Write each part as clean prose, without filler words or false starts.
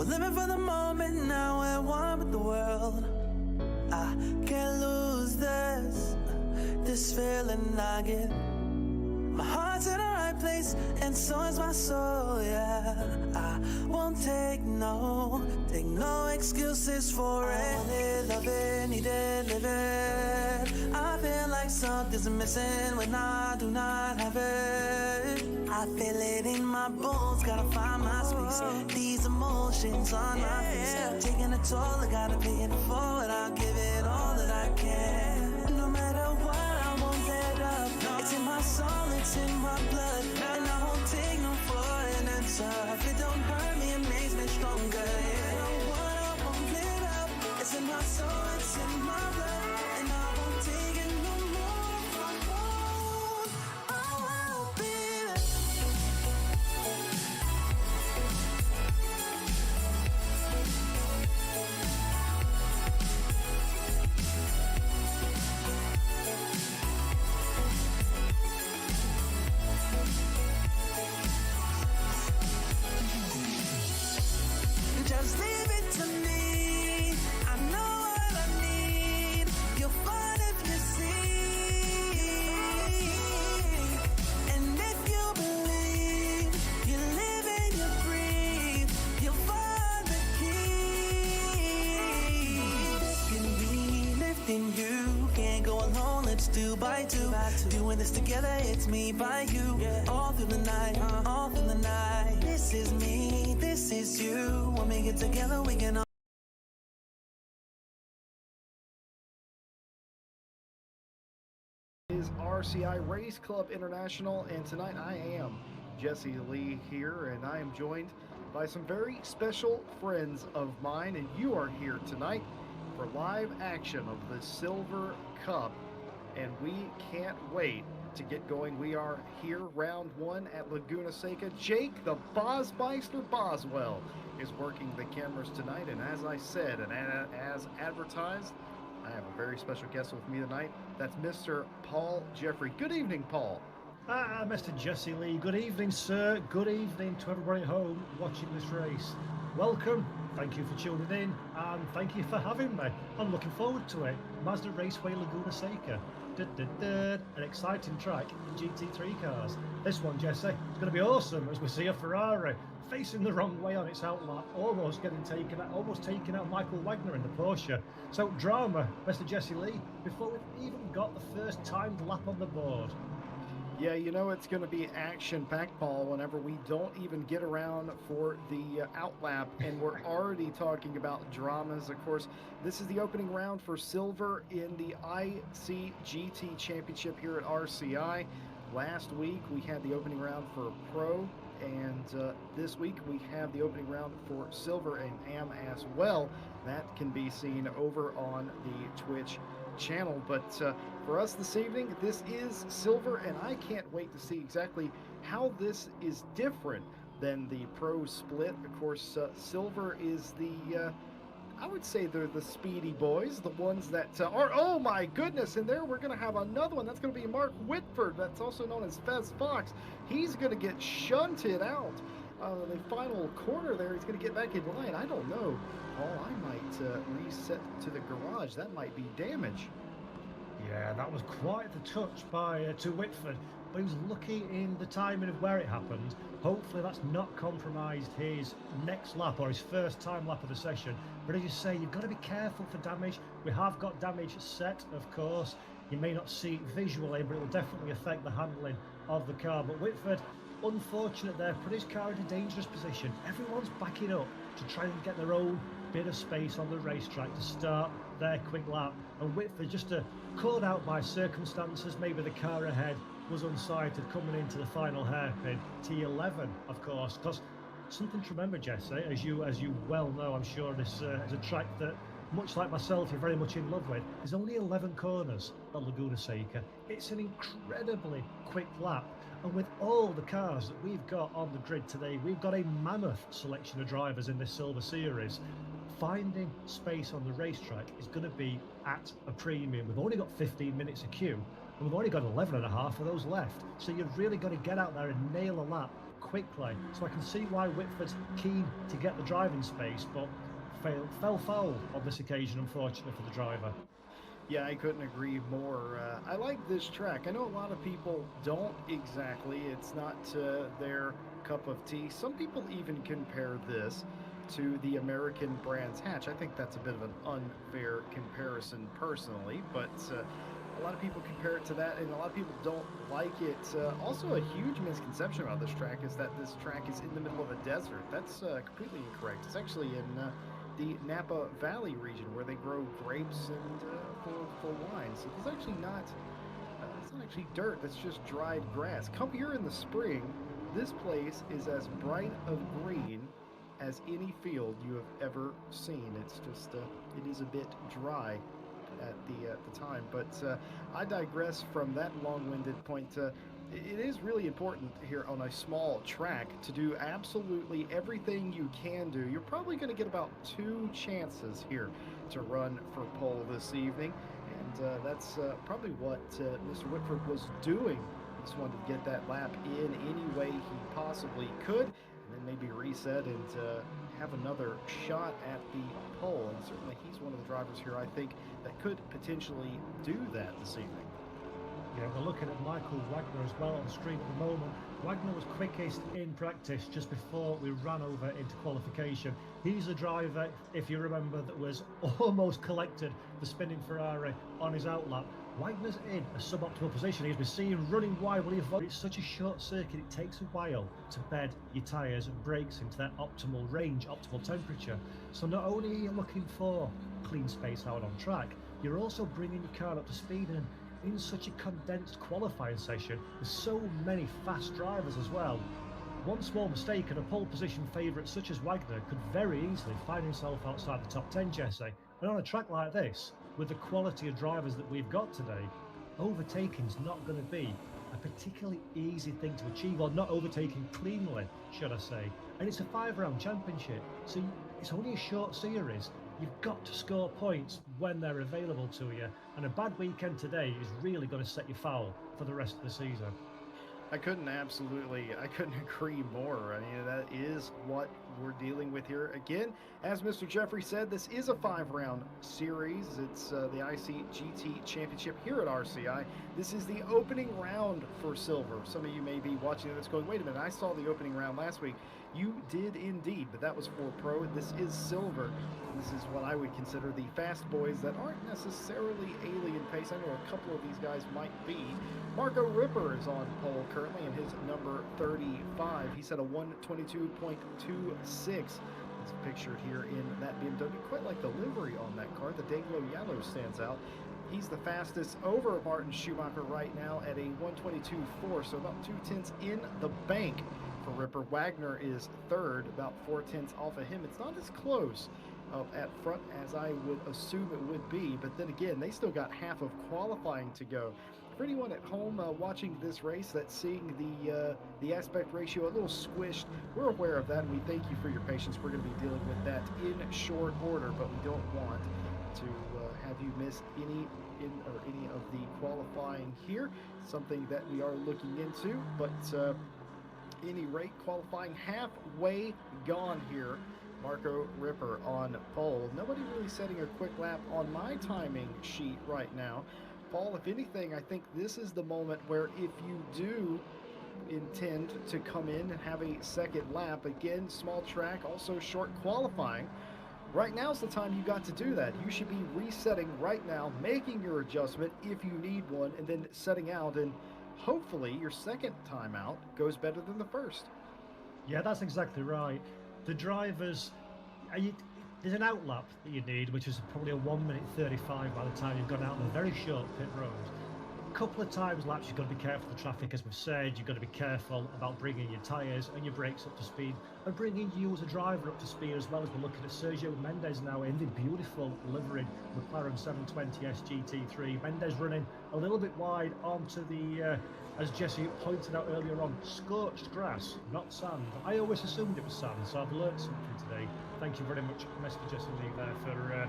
We're living for the moment now, we're one with the world. I can't lose this feeling I get. My heart's in the right place, and so is my soul, yeah. I won't take no excuses for it. I want it, love it, need it, live it. I feel like something's missing when I do not have it. I feel it in my bones, gotta find my space. These emotions on my face, taking a toll, I gotta pay it forward. I'll give it all that I can. No matter what, I won't let up. It's in my soul, it's in my blood, and I won't take no for an answer. If it don't hurt me, it makes me stronger. Yeah, no what, I won't let up. It's in my soul, it's in my blood, and I won't take it no more. I won't. Oh, baby. Just leave it to me. I know what I need. You'll find if you see. And if you believe, you live and you breathe, you'll find the key. Lifting me, lifting you. Can't go alone, let's do by two. Doing this together, it's me by you. All through the night, all through the night. This is me, this is you. When we get together, we can all. Is RCI Race Club International, and tonight I am Jesse Lee here, and I am joined by some very special friends of mine, and you are here tonight for live action of the Silver Cup, and we can't wait to get going. We are here, round one at Laguna Seca. Jake, the Bosmeister Boswell, is working the cameras tonight, and as I said, and as advertised, I have a very special guest with me tonight. That's Mr. Paul Jeffrey. Good evening, Paul. Mr. Jesse Lee. Good evening, sir. Good evening to everybody at home watching this race. Welcome. Thank you for tuning in, and thank you for having me. I'm looking forward to it. Mazda Raceway Laguna Seca. An exciting track in GT3 cars. This one, Jesse, is going to be awesome as we see a Ferrari facing the wrong way on its outlap, almost taking out Michael Wagner in the Porsche. So drama, Mr. Jesse Lee, before we've even got the first timed lap on the board. Yeah, you know it's going to be action-packed, Paul, whenever we don't even get around for the outlap, and we're already talking about dramas. Of course, this is the opening round for silver in the ICGT Championship here at RCI. Last week, we had the opening round for Pro, and this week we have the opening round for silver and AM as well. That can be seen over on the Twitch channel, but for us this evening, this is silver, and I can't wait to see exactly how this is different than the Pro split. Of course, silver is the I would say they're the speedy boys, the ones that are, oh my goodness, and there we're going to have another one. That's going to be Mark Whitford. That's also known as Fez Fox. He's going to get shunted out. The final corner there, he's going to get back in line. I don't know. Paul, I might reset to the garage. That might be damage. Yeah, that was quite the touch by to Whitford, but he was lucky in the timing of where it happened. Hopefully that's not compromised his next lap or his first time lap of the session. But as you say, you've got to be careful for damage. We have got damage set, of course. You may not see it visually, but it will definitely affect the handling of the car. But Whitford, unfortunate there, put his car in a dangerous position. Everyone's backing up to try and get their own bit of space on the racetrack to start their quick lap. And Whitford, just caught out by circumstances, maybe the car ahead was unsighted coming into the final hairpin, T11, of course. Because something to remember, Jesse, as you well know, I'm sure this is a track that, much like myself, you're very much in love with. There's only 11 corners at Laguna Seca. It's an incredibly quick lap. And with all the cars that we've got on the grid today, we've got a mammoth selection of drivers in this Silver Series. Finding space on the racetrack is going to be at a premium. We've only got 15 minutes of queue, and we've only got 11 and a half of those left. So you've really got to get out there and nail a lap quickly. So I can see why Whitford's keen to get the driving space, but fell foul on this occasion, unfortunately, for the driver. Yeah, I couldn't agree more. I like this track. I know a lot of people don't exactly. It's not their cup of tea. Some people even compare this to the American Brands Hatch. I think that's a bit of an unfair comparison personally, but a lot of people compare it to that, and a lot of people don't like it. Also, a huge misconception about this track is that this track is in the middle of a desert. That's completely incorrect. It's actually in the Napa Valley region where they grow grapes and for wine. So it's actually not dirt. That's just dried grass. Come here in the spring, this place is as bright of green as any field you have ever seen. It's just it is a bit dry at the time, but I digress from that long-winded point. It is really important here on a small track to do absolutely everything you can do. You're probably going to get about 2 chances here to run for pole this evening, and that's probably what Mr. Whitford was doing. He just wanted to get that lap in any way he possibly could, and then maybe reset and have another shot at the pole. And certainly he's one of the drivers here, I think, that could potentially do that this evening. Yeah, we're looking at Michael Wagner as well on screen at the moment. Wagner was quickest in practice just before we ran over into qualification. He's a driver, if you remember, that was almost collected the spinning Ferrari on his outlap. Wagner's in a suboptimal position. He's been seen running wide. It's such a short circuit, it takes a while to bed your tyres and brakes into that optimal range, optimal temperature. So not only are you looking for clean space out on track, you're also bringing your car up to speed, and in such a condensed qualifying session with so many fast drivers as well. One small mistake and a pole position favourite such as Wagner could very easily find himself outside the top 10, Jesse. And on a track like this, with the quality of drivers that we've got today, overtaking's not going to be a particularly easy thing to achieve, or not overtaking cleanly, should I say. And it's a 5-round championship, so it's only a short series. You've got to score points when they're available to you, and a bad weekend today is really going to set you foul for the rest of the season. I couldn't agree more. I mean, that is what we're dealing with here. Again, as Mr. Jeffrey said, this is a 5-round series. It's the ICGT Championship here at RCI. This is the opening round for silver. Some of you may be watching this going, wait a minute, I saw the opening round last week. You did indeed, but that was for pro. This is silver. This is what I would consider the fast boys that aren't necessarily alien pace. I know a couple of these guys might be. Marco Ripper is on pole currently in his number 35. He's at a 122.26. It's pictured here in that BMW. Quite like the livery on that car. The Dayglow yellow stands out. He's the fastest over Martin Schumacher right now at a 122.4, so about 0.2 in the bank for Ripper. Wagner is third, about 0.4 off of him. It's not as close up at front as I would assume it would be, but then again, they still got half of qualifying to go. For anyone at home watching this race that's seeing the aspect ratio a little squished, we're aware of that, and we thank you for your patience. We're going to be dealing with that in short order, but we don't want to have you miss any of the qualifying here. Something that we are looking into, but any rate, qualifying halfway gone here. Marco Ripper on pole. Nobody really setting a quick lap on my timing sheet right now. Paul, if anything, I think this is the moment where if you do intend to come in and have a second lap, again, small track, also short qualifying, right now's the time you got to do that. You should be resetting right now, making your adjustment if you need one, and then setting out, and hopefully your second time out goes better than the first. Yeah, that's exactly right. The drivers, there's an outlap that you need, which is probably a 1:35 by the time you've gone out on a very short pit road. A couple of times laps, you've got to be careful of the traffic, as we've said. You've got to be careful about bringing your tyres and your brakes up to speed, and bringing you as a driver up to speed as well. As we're looking at Sergio Mendes now in the beautiful liveried McLaren 720 SGT3. Mendes running a little bit wide onto the, as Jesse pointed out earlier on, scorched grass, not sand. I always assumed it was sand, so I've learned something today. Thank you very much, Mr. Jesse Lee, there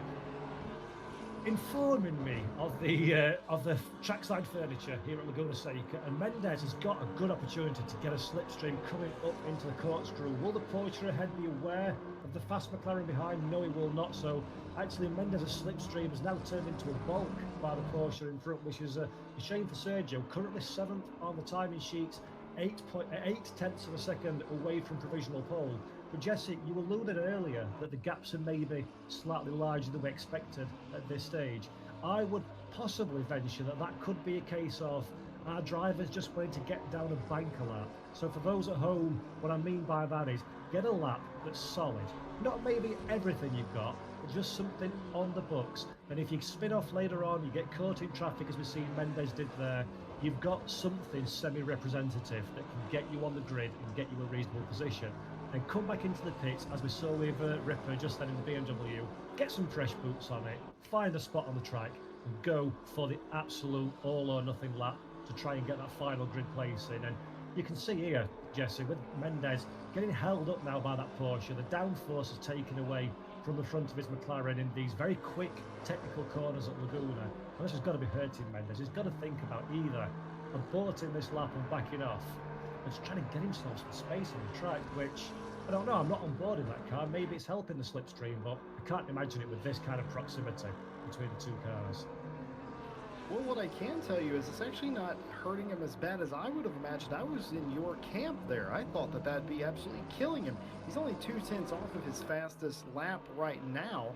informing me of the trackside furniture here at Laguna Seca, and Mendes has got a good opportunity to get a slipstream coming up into the corkscrew. Will the Porsche ahead be aware of the fast McLaren behind? No, he will not. So actually Mendes' slipstream has now turned into a bulk by the Porsche in front, which is a shame for Sergio. Currently 7th on the timing sheets, 8 tenths of a second away from provisional pole. But Jesse, you alluded earlier that the gaps are maybe slightly larger than we expected at this stage. I would possibly venture that that could be a case of our drivers just wanting to get down a bank a lap. So for those at home, what I mean by that is get a lap that's solid. Not maybe everything you've got, but just something on the books. And if you spin off later on, you get caught in traffic as we've seen Mendes did there, you've got something semi-representative that can get you on the grid and get you a reasonable position. And come back into the pits, as we saw with Ripper just then in the BMW, get some fresh boots on it, find a spot on the track, and go for the absolute all-or-nothing lap to try and get that final grid place in. And you can see here, Jesse, with Mendes getting held up now by that Porsche, the downforce is taken away from the front of his McLaren in these very quick technical corners at Laguna. And this has got to be hurting Mendes. He's got to think about either aborting this lap and backing off, and just trying to get himself some space on the track, which I don't know, I'm not on board in that car. Maybe it's helping the slipstream, but I can't imagine it with this kind of proximity between the two cars. Well, what I can tell you is it's actually not hurting him as bad as I would have imagined. I was in your camp there. I thought that that'd be absolutely killing him. He's only 2 tenths off of his fastest lap right now,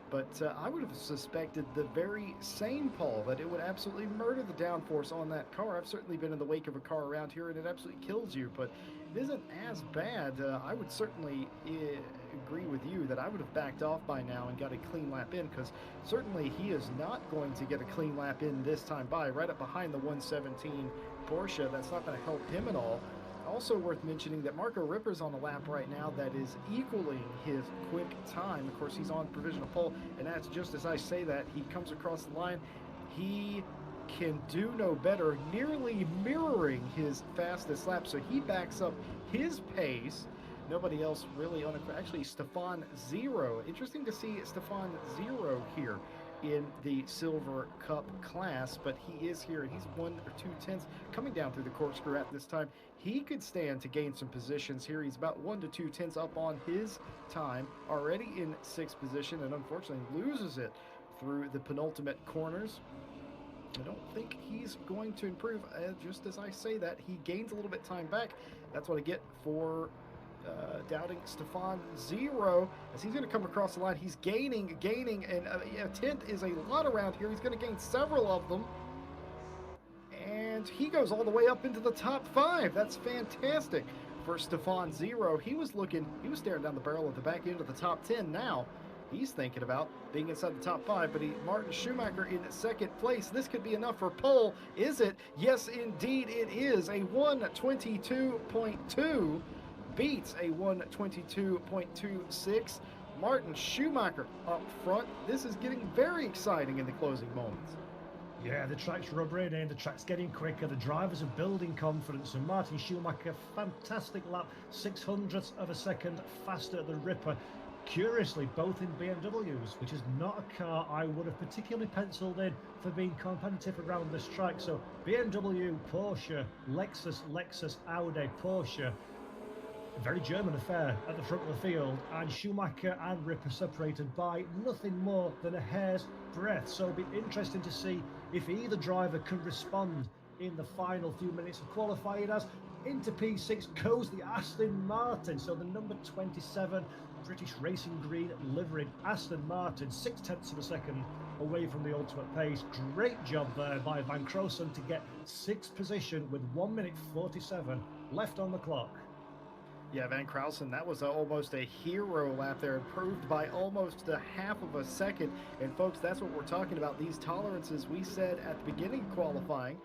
but I would have suspected the very same, Paul, that it would absolutely murder the downforce on that car. I've certainly been in the wake of a car around here, and it absolutely kills you, but it isn't as bad. I would certainly agree with you that I would have backed off by now and got a clean lap in, because certainly he is not going to get a clean lap in this time by, right up behind the 117 Porsche. That's not going to help him at all. Also worth mentioning that Marco Ripper's on a lap right now that is equaling his quick time. Of course, he's on provisional pole, and that's just as I say that, he comes across the line. He can do no better, nearly mirroring his fastest lap, so he backs up his pace. Nobody else really on it. Actually, Stefan Zero. Interesting to see Stefan Zero here in the Silver Cup class, but he is here, and he's 1 or 2 tenths coming down through the corkscrew at this time. He could stand to gain some positions here. He's about 1 to 2 tenths up on his time, already in 6th position, and unfortunately loses it through the penultimate corners. I don't think he's going to improve. Just as I say that, he gains a little bit time back. That's what I get for doubting Stefan Zero, as he's going to come across the line. He's gaining, and a tenth is a lot around here. He's going to gain several of them, and he goes all the way up into the top 5. That's fantastic for Stefan Zero. He was staring down the barrel at the back end of the top 10 now. He's thinking about being inside the top 5, but Martin Schumacher in 2nd place. This could be enough for pole. Is it? Yes, indeed it is. A 1:22.2 beats a 1:22.26. Martin Schumacher up front. This is getting very exciting in the closing moments. Yeah, the track's rubbering in, the track's getting quicker, the drivers are building confidence, and Martin Schumacher, fantastic lap, 0.06 of a second faster than Ripper. Curiously, both in BMWs, which is not a car I would have particularly penciled in for being competitive around this track. So BMW, Porsche, Lexus, Audi, Porsche, a very German affair at the front of the field, and Schumacher and Ripper separated by nothing more than a hair's breadth. So it'll be interesting to see if either driver can respond in the final few minutes of qualifying, as into P6 goes the Aston Martin. So the number 27 British Racing Green liveried Aston Martin, 0.6 of a second away from the ultimate pace. Great job there by Van Croosen to get 6th position with 1:47 left on the clock. Yeah, Van Croosen, that was almost a hero lap there, improved by almost a half of a second. And folks, that's what we're talking about. These tolerances, we said at the beginning of qualifying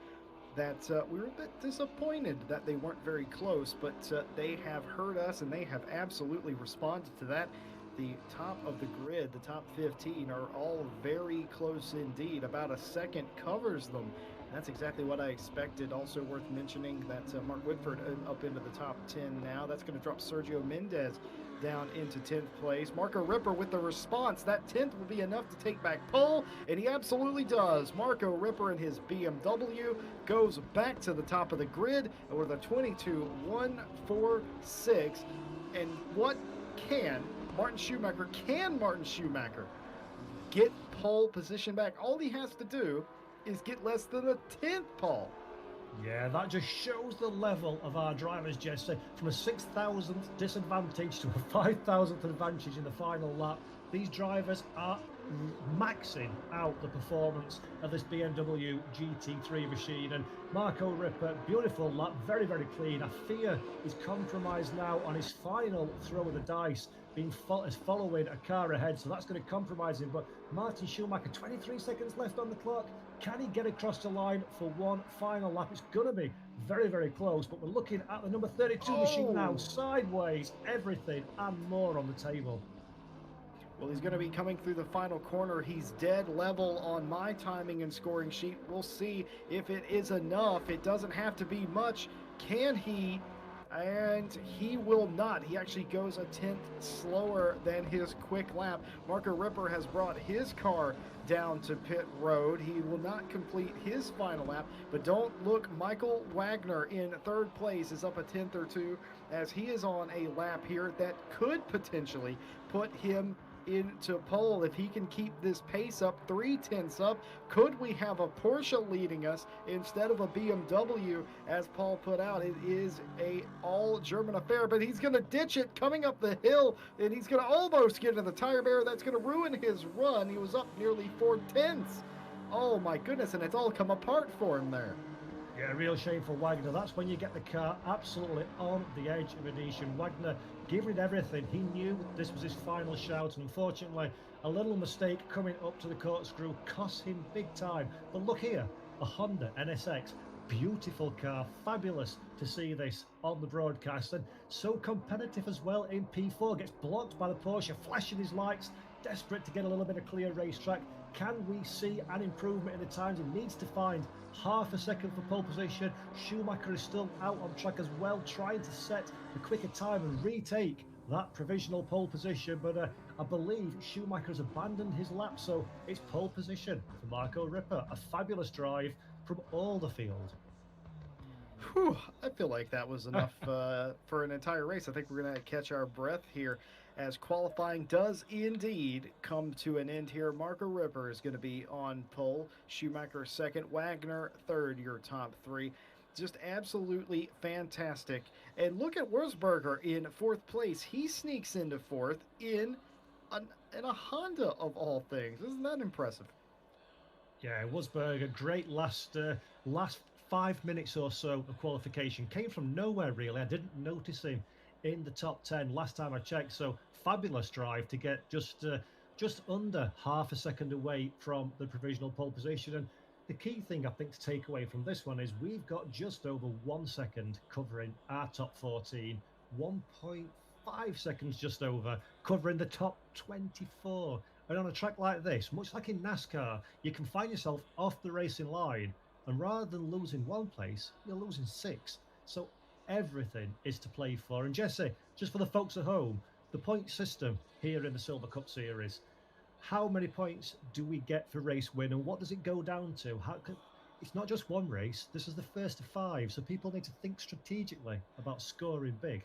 that we were a bit disappointed that they weren't very close, but they have heard us and they have absolutely responded to that. the top of the grid, the top 15, are all very close indeed. About a second covers them. That's exactly what I expected. Also worth mentioning that Mark Whitford up into the top 10 now. That's going to drop Sergio Mendez down into 10th place. Marco Ripper with the response. That 10th will be enough to take back pole, and he absolutely does. Marco Ripper in his BMW goes back to the top of the grid with a 22.146. And what can Martin Schumacher get pole position back? All he has to do is get less than a 10th, Paul. Yeah, that just shows the level of our drivers, Jesse. From a 6,000th disadvantage to a 5,000th advantage in the final lap. These drivers are maxing out the performance of this BMW GT3 machine. And Marco Ripper, beautiful lap, very, very clean. I fear he's compromised now on his final throw of the dice, following a car ahead, so that's going to compromise him. But Martin Schumacher, 23 seconds left on the clock. Can he get across the line for one final lap? It's going to be very, very close, but we're looking at the number 32 machine now, sideways, everything and more on the table. Well, he's going to be coming through the final corner. He's dead level on my timing and scoring sheet. We'll see if it is enough. It doesn't have to be much. Can he? And he will not. He actually goes a 10th slower than his quick lap. Marco Ripper has brought his car down to pit road. He will not complete his final lap, but don't look. Michael Wagner in 3rd place is up a 10th or 2 as he is on a lap here that could potentially put him into pole. If he can keep this pace up, 3/10 up, could we have a Porsche leading us instead of a BMW? As Paul put out, it is a all German affair, but he's going to ditch it coming up the hill, and he's going to almost get into the tire barrier. That's going to ruin his run. He was up nearly 4/10. Oh my goodness, and it's all come apart for him there. Yeah, real shame for Wagner. That's when you get the car absolutely on the edge of adhesion. Wagner giving it everything. He knew this was his final shout, and unfortunately, a little mistake coming up to the corkscrew cost him big time. But look here, a Honda NSX. Beautiful car, fabulous to see this on the broadcast, and so competitive as well in P4. Gets blocked by the Porsche, flashing his lights, desperate to get a little bit of clear racetrack. Can we see an improvement in the times? He needs to find half a second for pole position. Schumacher is still out on track as well, trying to set a quicker time and retake that provisional pole position. But I believe Schumacher has abandoned his lap, so it's pole position for Marco Ripper. A fabulous drive from all the field. Whew, I feel like that was enough for an entire race. I think we're going to catch our breath here as qualifying does indeed come to an end here. Marco Ripper is going to be on pole, Schumacher 2nd, Wagner 3rd, your top 3. Just absolutely fantastic. And look at Wurzberger in 4th place. He sneaks into 4th in a Honda of all things. Isn't that impressive? Yeah, Wurzberger, great last 5 minutes or so of qualification. Came from nowhere, really. I didn't notice him in the top 10 last time I checked, so fabulous drive to get just under half a second away from the provisional pole position. And the key thing I think to take away from this one is we've got just over 1 second covering our top 14, 1.5 seconds just over covering the top 24. And on a track like this, much like in NASCAR, you can find yourself off the racing line, and rather than losing 1 place, you're losing 6. So everything is to play for. And Jesse, just for the folks at home, the point system here in the Silver Cup Series, how many points do we get for race win, and what does it go down to? It's not just one race, this is the first of 5, so people need to think strategically about scoring big.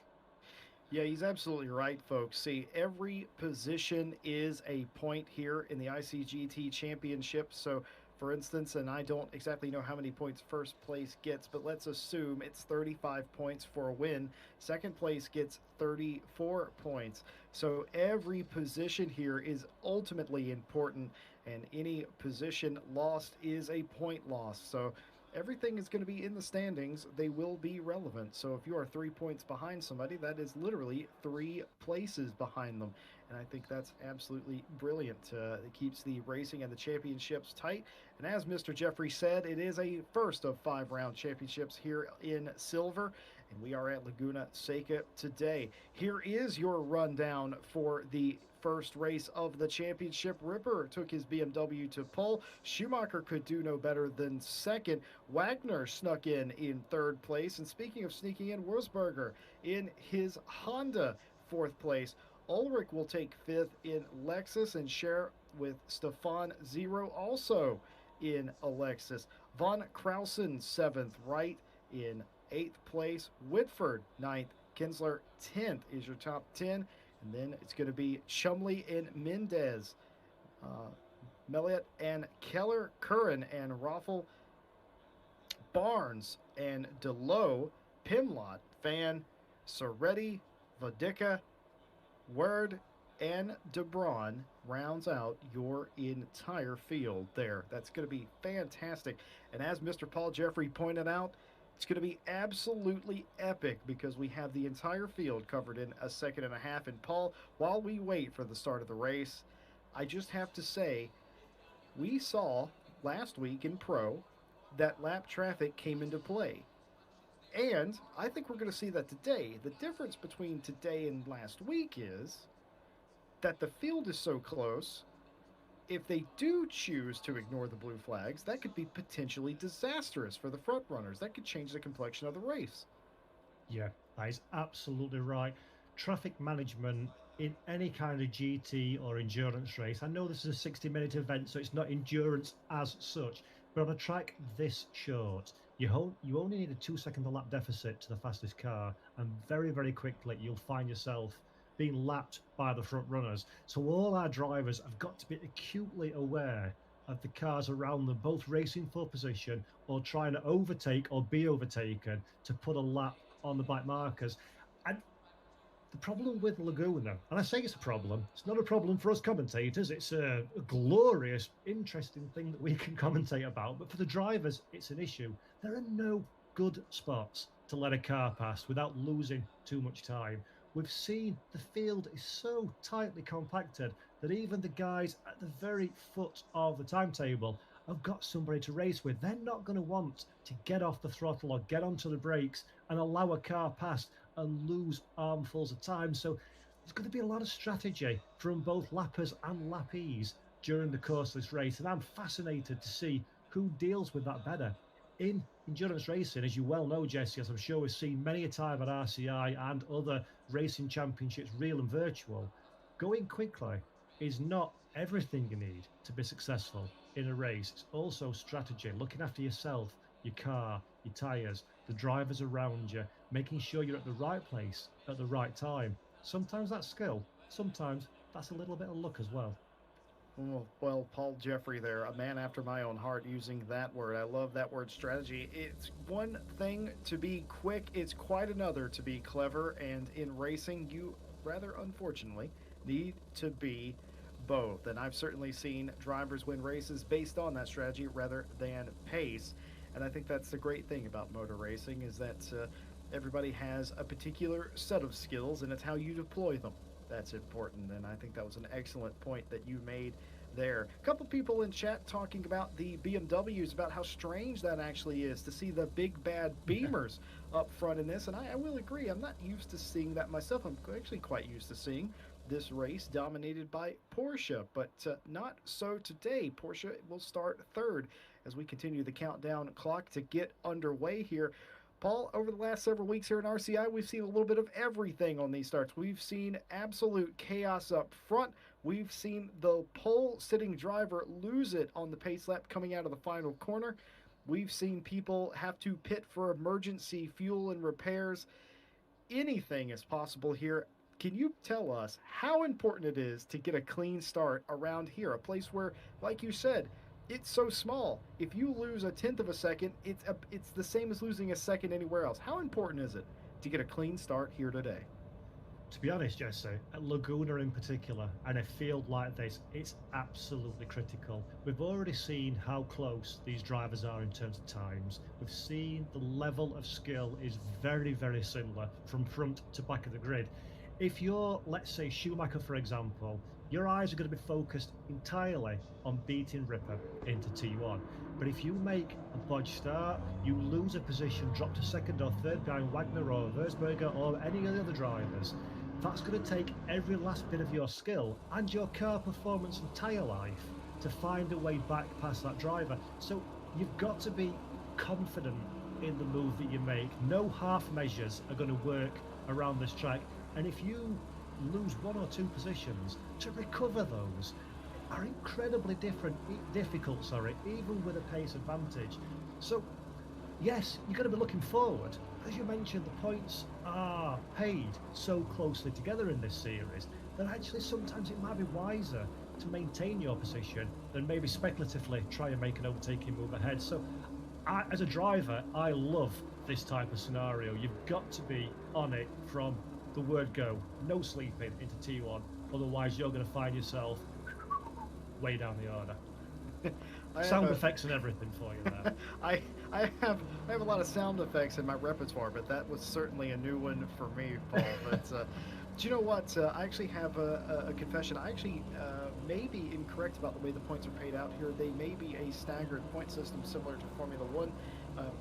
Yeah, he's absolutely right, folks. See, every position is a point here in the ICGT Championship. So for instance, and I don't exactly know how many points first place gets, but let's assume it's 35 points for a win. Second place gets 34 points. So every position here is ultimately important, and any position lost is a point loss. So everything is going to be in the standings. They will be relevant. So if you are 3 points behind somebody, that is literally 3 places behind them. And I think that's absolutely brilliant. It keeps the racing and the championships tight. And as Mr. Jeffrey said, it is a first of 5 round championships here in silver. And we are at Laguna Seca today. Here is your rundown for the first race of the championship. Ripper took his BMW to pole. Schumacher could do no better than second. Wagner snuck in third place. And speaking of sneaking in, Wurzburger in his Honda, fourth place. Ulrich will take fifth in Lexus and share with Stefan Zero also in a Lexus. Von Krausen, seventh, Wright in eighth place. Whitford, ninth. Kinsler, 10th is your top 10. And then it's going to be Chumley and Mendez, Melliot and Keller, Curran and Raffel, Barnes and DeLoe, Pimlott, Fan, Soretti, Vodicka, Word, and DeBron rounds out your entire field there. That's going to be fantastic. And as Mr. Paul Jeffrey pointed out, it's going to be absolutely epic because we have the entire field covered in a second and a half. And Paul, while we wait for the start of the race, I just have to say, we saw last week in Pro that lap traffic came into play. And I think we're going to see that today. The difference between today and last week is that the field is so close. If they do choose to ignore the blue flags, that could be potentially disastrous for the front runners. That could change the complexion of the race. Yeah, that is absolutely right. Traffic management in any kind of GT or endurance race. I know this is a 60-minute event, so it's not endurance as such, but on a track this short, you only need a 2-second lap deficit to the fastest car, and very, very quickly you'll find yourself being lapped by the front runners. So all our drivers have got to be acutely aware of the cars around them, both racing for position or trying to overtake or be overtaken to put a lap on the bike markers. And the problem with Laguna, and I say it's a problem, it's not a problem for us commentators, it's a glorious, interesting thing that we can commentate about, but for the drivers, it's an issue. There are no good spots to let a car pass without losing too much time. We've seen the field is so tightly compacted that even the guys at the very foot of the timetable have got somebody to race with. They're not going to want to get off the throttle or get onto the brakes and allow a car past and lose armfuls of time. So there's going to be a lot of strategy from both lappers and lappies during the course of this race. And I'm fascinated to see who deals with that better. In endurance racing, as you well know, Jesse, as I'm sure we've seen many a time at RCI and other racing championships, real and virtual, going quickly is not everything you need to be successful in a race. It's also strategy, looking after yourself, your car, your tyres, the drivers around you, making sure you're at the right place at the right time. Sometimes that's skill, sometimes that's a little bit of luck as well. Well, Paul Jeffrey there, a man after my own heart, using that word. I love that word, strategy. It's one thing to be quick, it's quite another to be clever, and in racing, you rather unfortunately need to be both. And I've certainly seen drivers win races based on that strategy rather than pace. And I think that's the great thing about motor racing is that everybody has a particular set of skills, and it's how you deploy them that's important. And I think that was an excellent point that you made there. A couple people in chat talking about the BMWs, about how strange that actually is to see the big bad Beamers up front in this. And I will agree, I'm not used to seeing that myself. I'm actually quite used to seeing this race dominated by Porsche, but not so today. Porsche will start third as we continue the countdown clock to get underway here. Paul, over the last several weeks here in RCI, we've seen a little bit of everything on these starts. We've seen absolute chaos up front. We've seen the pole-sitting driver lose it on the pace lap coming out of the final corner. We've seen people have to pit for emergency fuel and repairs. Anything is possible here. Can you tell us how important it is to get a clean start around here, a place where, like you said, it's so small. If you lose a tenth of a second, it's the same as losing a second anywhere else. How important is it to get a clean start here today? To be honest, Jesse, at Laguna in particular, and a field like this, it's absolutely critical. We've already seen how close these drivers are in terms of times. We've seen the level of skill is very, very similar from front to back of the grid. If you're, let's say, Schumacher, for example, your eyes are going to be focused entirely on beating Ripper into T1. But if you make a bodge start, you lose a position, drop to second or third behind Wagner or Wurzburger or any of the other drivers, That's going to take every last bit of your skill and your car performance and tyre life to find a way back past that driver. So you've got to be confident in the move that you make. No half measures are going to work around this track, and if you lose 1 or 2 positions, to recover those are incredibly difficult, even with a pace advantage. So yes, you're going to be looking forward. As you mentioned, the points are paid so closely together in this series that actually sometimes it might be wiser to maintain your position than maybe speculatively try and make an overtaking move ahead. So as a driver, I love this type of scenario. You've got to be on it from the word go. No sleeping into T1, otherwise you're going to find yourself way down the order. Sound effects and everything for you there. I have a lot of sound effects in my repertoire, but that was certainly a new one for me, Paul. But do you know what? I actually have a confession. I actually may be incorrect about the way the points are paid out here. They may be a staggered point system similar to Formula One.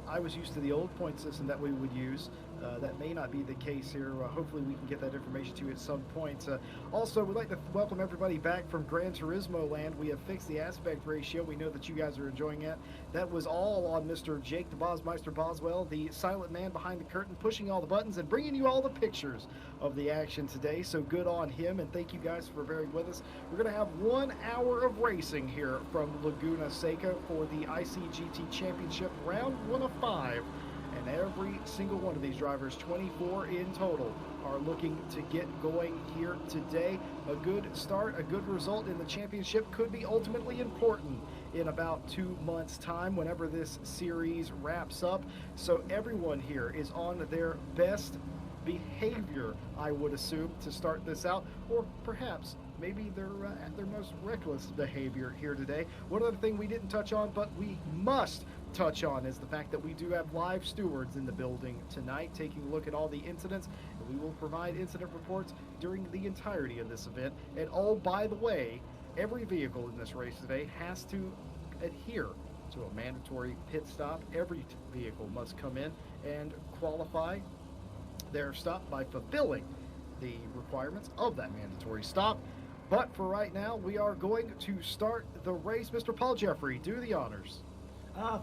I was used to the old point system that we would use. That may not be the case here. Hopefully we can get that information to you at some point. Also, we'd like to welcome everybody back from Gran Turismo land. We have fixed the aspect ratio. We know that you guys are enjoying it. That was all on Mr. Jake the Bosmeister Boswell, the silent man behind the curtain, pushing all the buttons and bringing you all the pictures of the action today. So good on him, and thank you guys for bearing with us. We're going to have 1 hour of racing here from Laguna Seca for the ICGT Championship, round 1 of 5. And every single one of these drivers, 24 in total, are looking to get going here today. A good start, a good result in the championship could be ultimately important in about 2 months' time whenever this series wraps up. So everyone here is on their best behavior, I would assume, to start this out, or perhaps maybe they're at their most reckless behavior here today. One other thing we didn't touch on, but we must touch on, is the fact that we do have live stewards in the building tonight taking a look at all the incidents, and we will provide incident reports during the entirety of this event. And oh, by the way, every vehicle in this race today has to adhere to a mandatory pit stop. Every vehicle must come in and qualify their stop by fulfilling the requirements of that mandatory stop. But for right now, we are going to start the race. Mr. Paul Jeffrey, do the honors.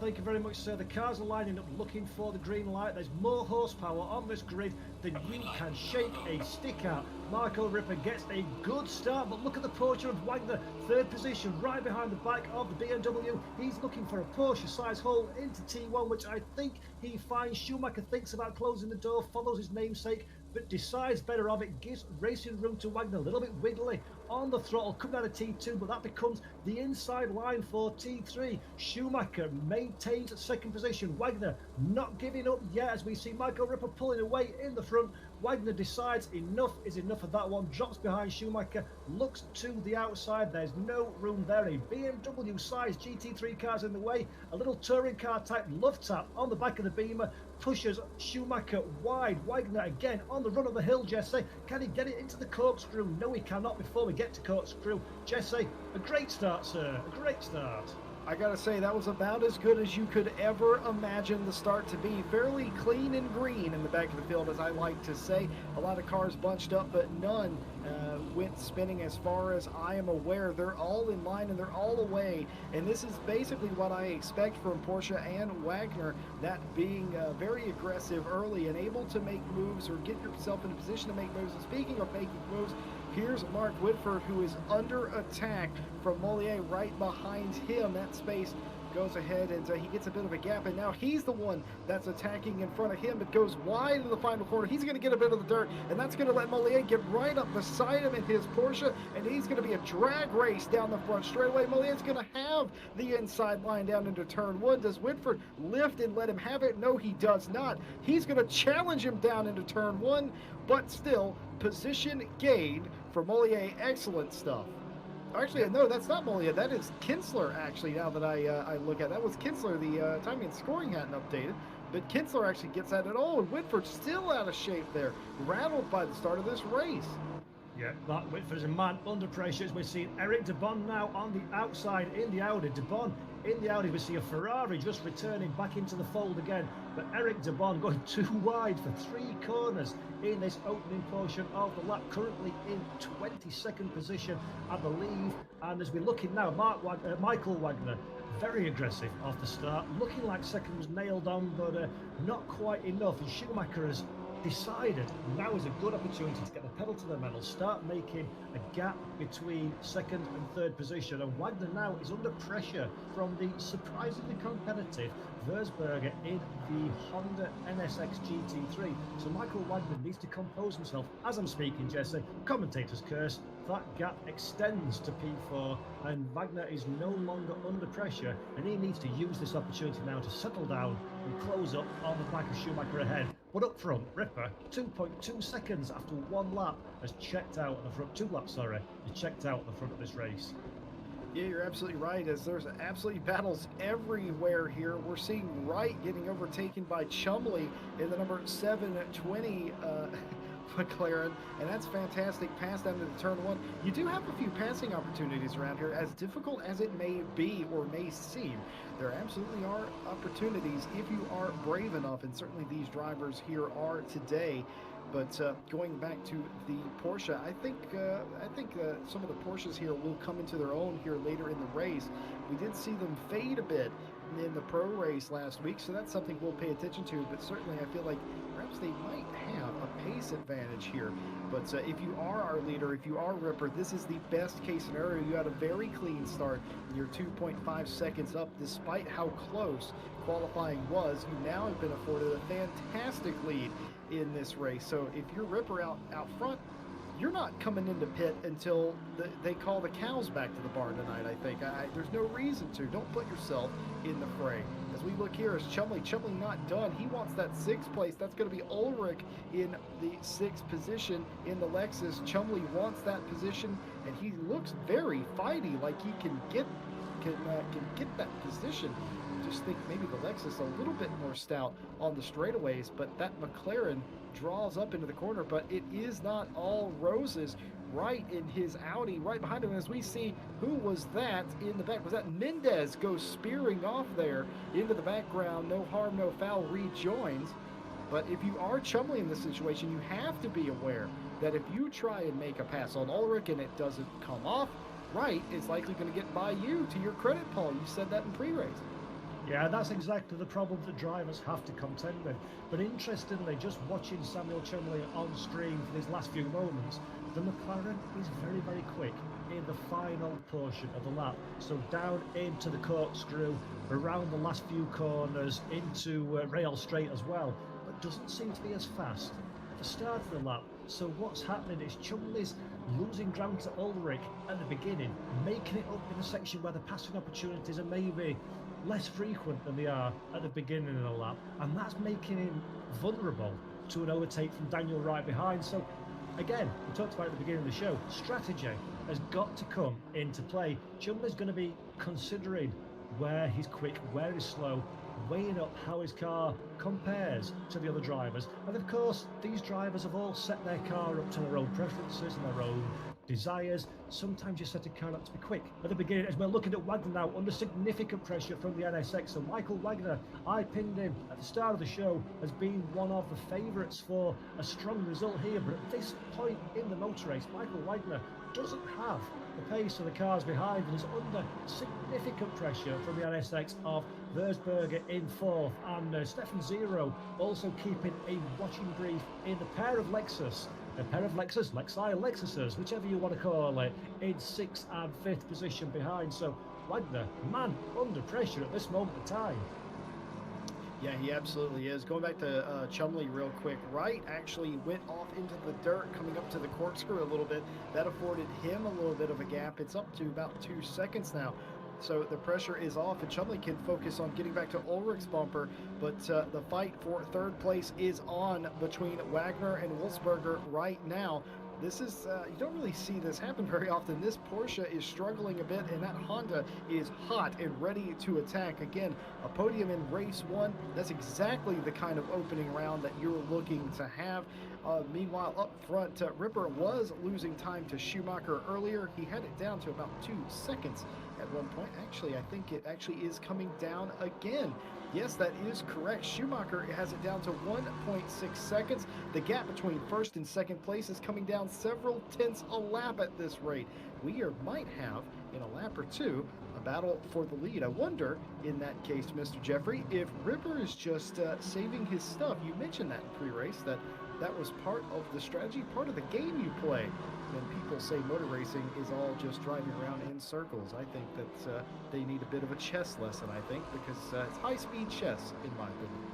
Thank you very much, sir. The cars are lining up looking for the green light. There's more horsepower on this grid than you can shake a stick at. Marco Ripper gets a good start, but look at the Porsche of Wagner, 3rd position, right behind the back of the BMW. He's looking for a Porsche-sized hole into T1, which I think he finds. Schumacher thinks about closing the door, follows his namesake, but decides better of it, gives racing room to Wagner, a little bit wiggly on the throttle, coming out of T2, but that becomes the inside line for T3. Schumacher maintains 2nd position. Wagner not giving up yet, as we see Michael Ripper pulling away in the front. Wagner decides enough is enough of that one, drops behind Schumacher, looks to the outside, there's no room there. A BMW-sized GT3 car's in the way, a little touring car type love tap on the back of the Beamer, pushes Schumacher wide. Wagner again on the run of the hill, Jesse. Can he get it into the corkscrew? No, he cannot before we get to corkscrew. Jesse, a great start, sir, a great start. I gotta say, that was about as good as you could ever imagine the start to be. Fairly clean and green in the back of the field, as I like to say. A lot of cars bunched up, but none went spinning as far as I am aware. They're all in line and they're all away. And this is basically what I expect from Porsche and Wagner, that being very aggressive early and able to make moves or get yourself in a position to make moves. And speaking of making moves, here's Mark Whitford, who is under attack from Mollier right behind him. That space goes ahead and he gets a bit of a gap, and now he's the one that's attacking in front of him, but goes wide in the final corner. He's going to get a bit of the dirt, and that's going to let Mollier get right up beside him in his Porsche, and he's going to be a drag race down the front straightaway. Mollier's going to have the inside line down into turn 1. Does Whitford lift and let him have it? No, he does not. He's going to challenge him down into turn 1, but still, position gained for Mollier. Excellent stuff. Actually, no, that's not Mollier. That is Kinsler, actually, now that I look at it. That was Kinsler. The timing and scoring hadn't updated. But Kinsler actually gets at it all, and Whitford still out of shape there, rattled by the start of this race. Yeah, that Whitford is a man under pressure, as we've seen Eric de Bon now on the outside in the Audi. De Bon In the Audi, we see a Ferrari just returning back into the fold again, but Eric de Bon going too wide for 3 corners in this opening portion of the lap, currently in 22nd position, I believe. And as we're looking now, Michael Wagner, very aggressive off the start, looking like second was nailed on, but not quite enough. And Schumacher has decided now is a good opportunity to get the pedal to the metal, start making a gap between second and third position. And Wagner now is under pressure from the surprisingly competitive Versberger in the Honda NSX GT3. So Michael Wagner needs to compose himself. As I'm speaking, Jesse, commentator's curse, that gap extends to P4 and Wagner is no longer under pressure, and he needs to use this opportunity now to settle down and close up on the Michael Schumacher ahead. But up front, Ripper, 2.2 seconds after 1 lap, has checked out at the front, 2 laps, sorry, has checked out at the front of this race. Yeah, you're absolutely right, as there's absolutely battles everywhere here. We're seeing Wright getting overtaken by Chumley in the number 720 McLaren, and that's fantastic. Pass down to the turn 1. You do have a few passing opportunities around here, as difficult as it may be or may seem. There absolutely are opportunities if you are brave enough, and certainly these drivers here are today. But going back to the Porsche, I think some of the Porsches here will come into their own here later in the race. We did see them fade a bit in the pro race last week, so that's something we'll pay attention to. But certainly I feel like perhaps they might have a pace advantage here. But if you are our leader, if you are Ripper, this is the best case scenario. You had a very clean start. You're 2.5 seconds up despite how close qualifying was. You now have been afforded a fantastic lead in this race. So if you're Ripper out front, you're not coming into pit until they call the cows back to the barn tonight, I think. There's no reason to. Don't put yourself in the fray. As we look here, is Chumley not done. He wants that 6th place. That's going to be Ulrich in the 6th position in the Lexus. Chumley wants that position, and he looks very fighty, like he can get that position. Just think maybe the Lexus a little bit more stout on the straightaways, but that McLaren draws up into the corner. But it is not all roses. Right in his Audi, right behind him, as we see, who was that in the back? Was that Mendez goes spearing off there into the background? No harm, no foul, rejoins. But if you are Chumley in this situation, you have to be aware that if you try and make a pass on Ulrich and it doesn't come off, Wright is likely going to get by you. To your credit, Paul, you said that in pre-race. Yeah, that's exactly the problem that drivers have to contend with. But interestingly, just watching Samuel Chumley on stream for these last few moments, the McLaren is very, very quick in the final portion of the lap. So down into the corkscrew, around the last few corners, into rail straight as well, but doesn't seem to be as fast at the start of the lap. So what's happening is Chumley's losing ground to Ulrich at the beginning, making it up in the section where the passing opportunities are maybe less frequent than they are at the beginning of the lap, and that's making him vulnerable to an overtake from Daniel right behind. So again, we talked about at the beginning of the show, strategy has got to come into play. Chumley's going to be considering where he's quick, where he's slow, weighing up how his car compares to the other drivers. And of course, these drivers have all set their car up to their own preferences and their own desires. Sometimes you set a car up to be quick. At the beginning, as we're looking at Wagner now, under significant pressure from the NSX. So Michael Wagner, I pinned him at the start of the show as being one of the favourites for a strong result here. But at this point in the motor race, Michael Wagner doesn't have the pace of the cars behind and is under significant pressure from the NSX of Versberger in 4th, and Stefan Zero also keeping a watching brief in a pair of Lexuses, whichever you want to call it, in 6th and 5th position behind. So Wagner, man, under pressure at this moment of time. Yeah, he absolutely is. Going back to Chumley real quick, Wright actually went off into the dirt coming up to the corkscrew a little bit. That afforded him a little bit of a gap. It's up to about 2 seconds now. So the pressure is off, and Chumley can focus on getting back to Ulrich's bumper. But the fight for 3rd place is on between Wagner and Wolfsberger right now. This is, you don't really see this happen very often. This Porsche is struggling a bit, and that Honda is hot and ready to attack. Again, a podium in race 1, that's exactly the kind of opening round that you're looking to have. Meanwhile, up front, Ripper was losing time to Schumacher earlier. He had it down to about 2 seconds at one point. Actually, I think it actually is coming down again. Yes, that is correct. Schumacher has it down to 1.6 seconds. The gap between first and second place is coming down several tenths a lap at this rate. We might have, in a lap or two, a battle for the lead. I wonder, in that case, Mr. Jeffrey, if Ripper is just saving his stuff. You mentioned that in pre-race, that was part of the strategy, part of the game you play. When people say motor racing is all just driving around in circles, I think that they need a bit of a chess lesson, I think, because it's high-speed chess, in my opinion.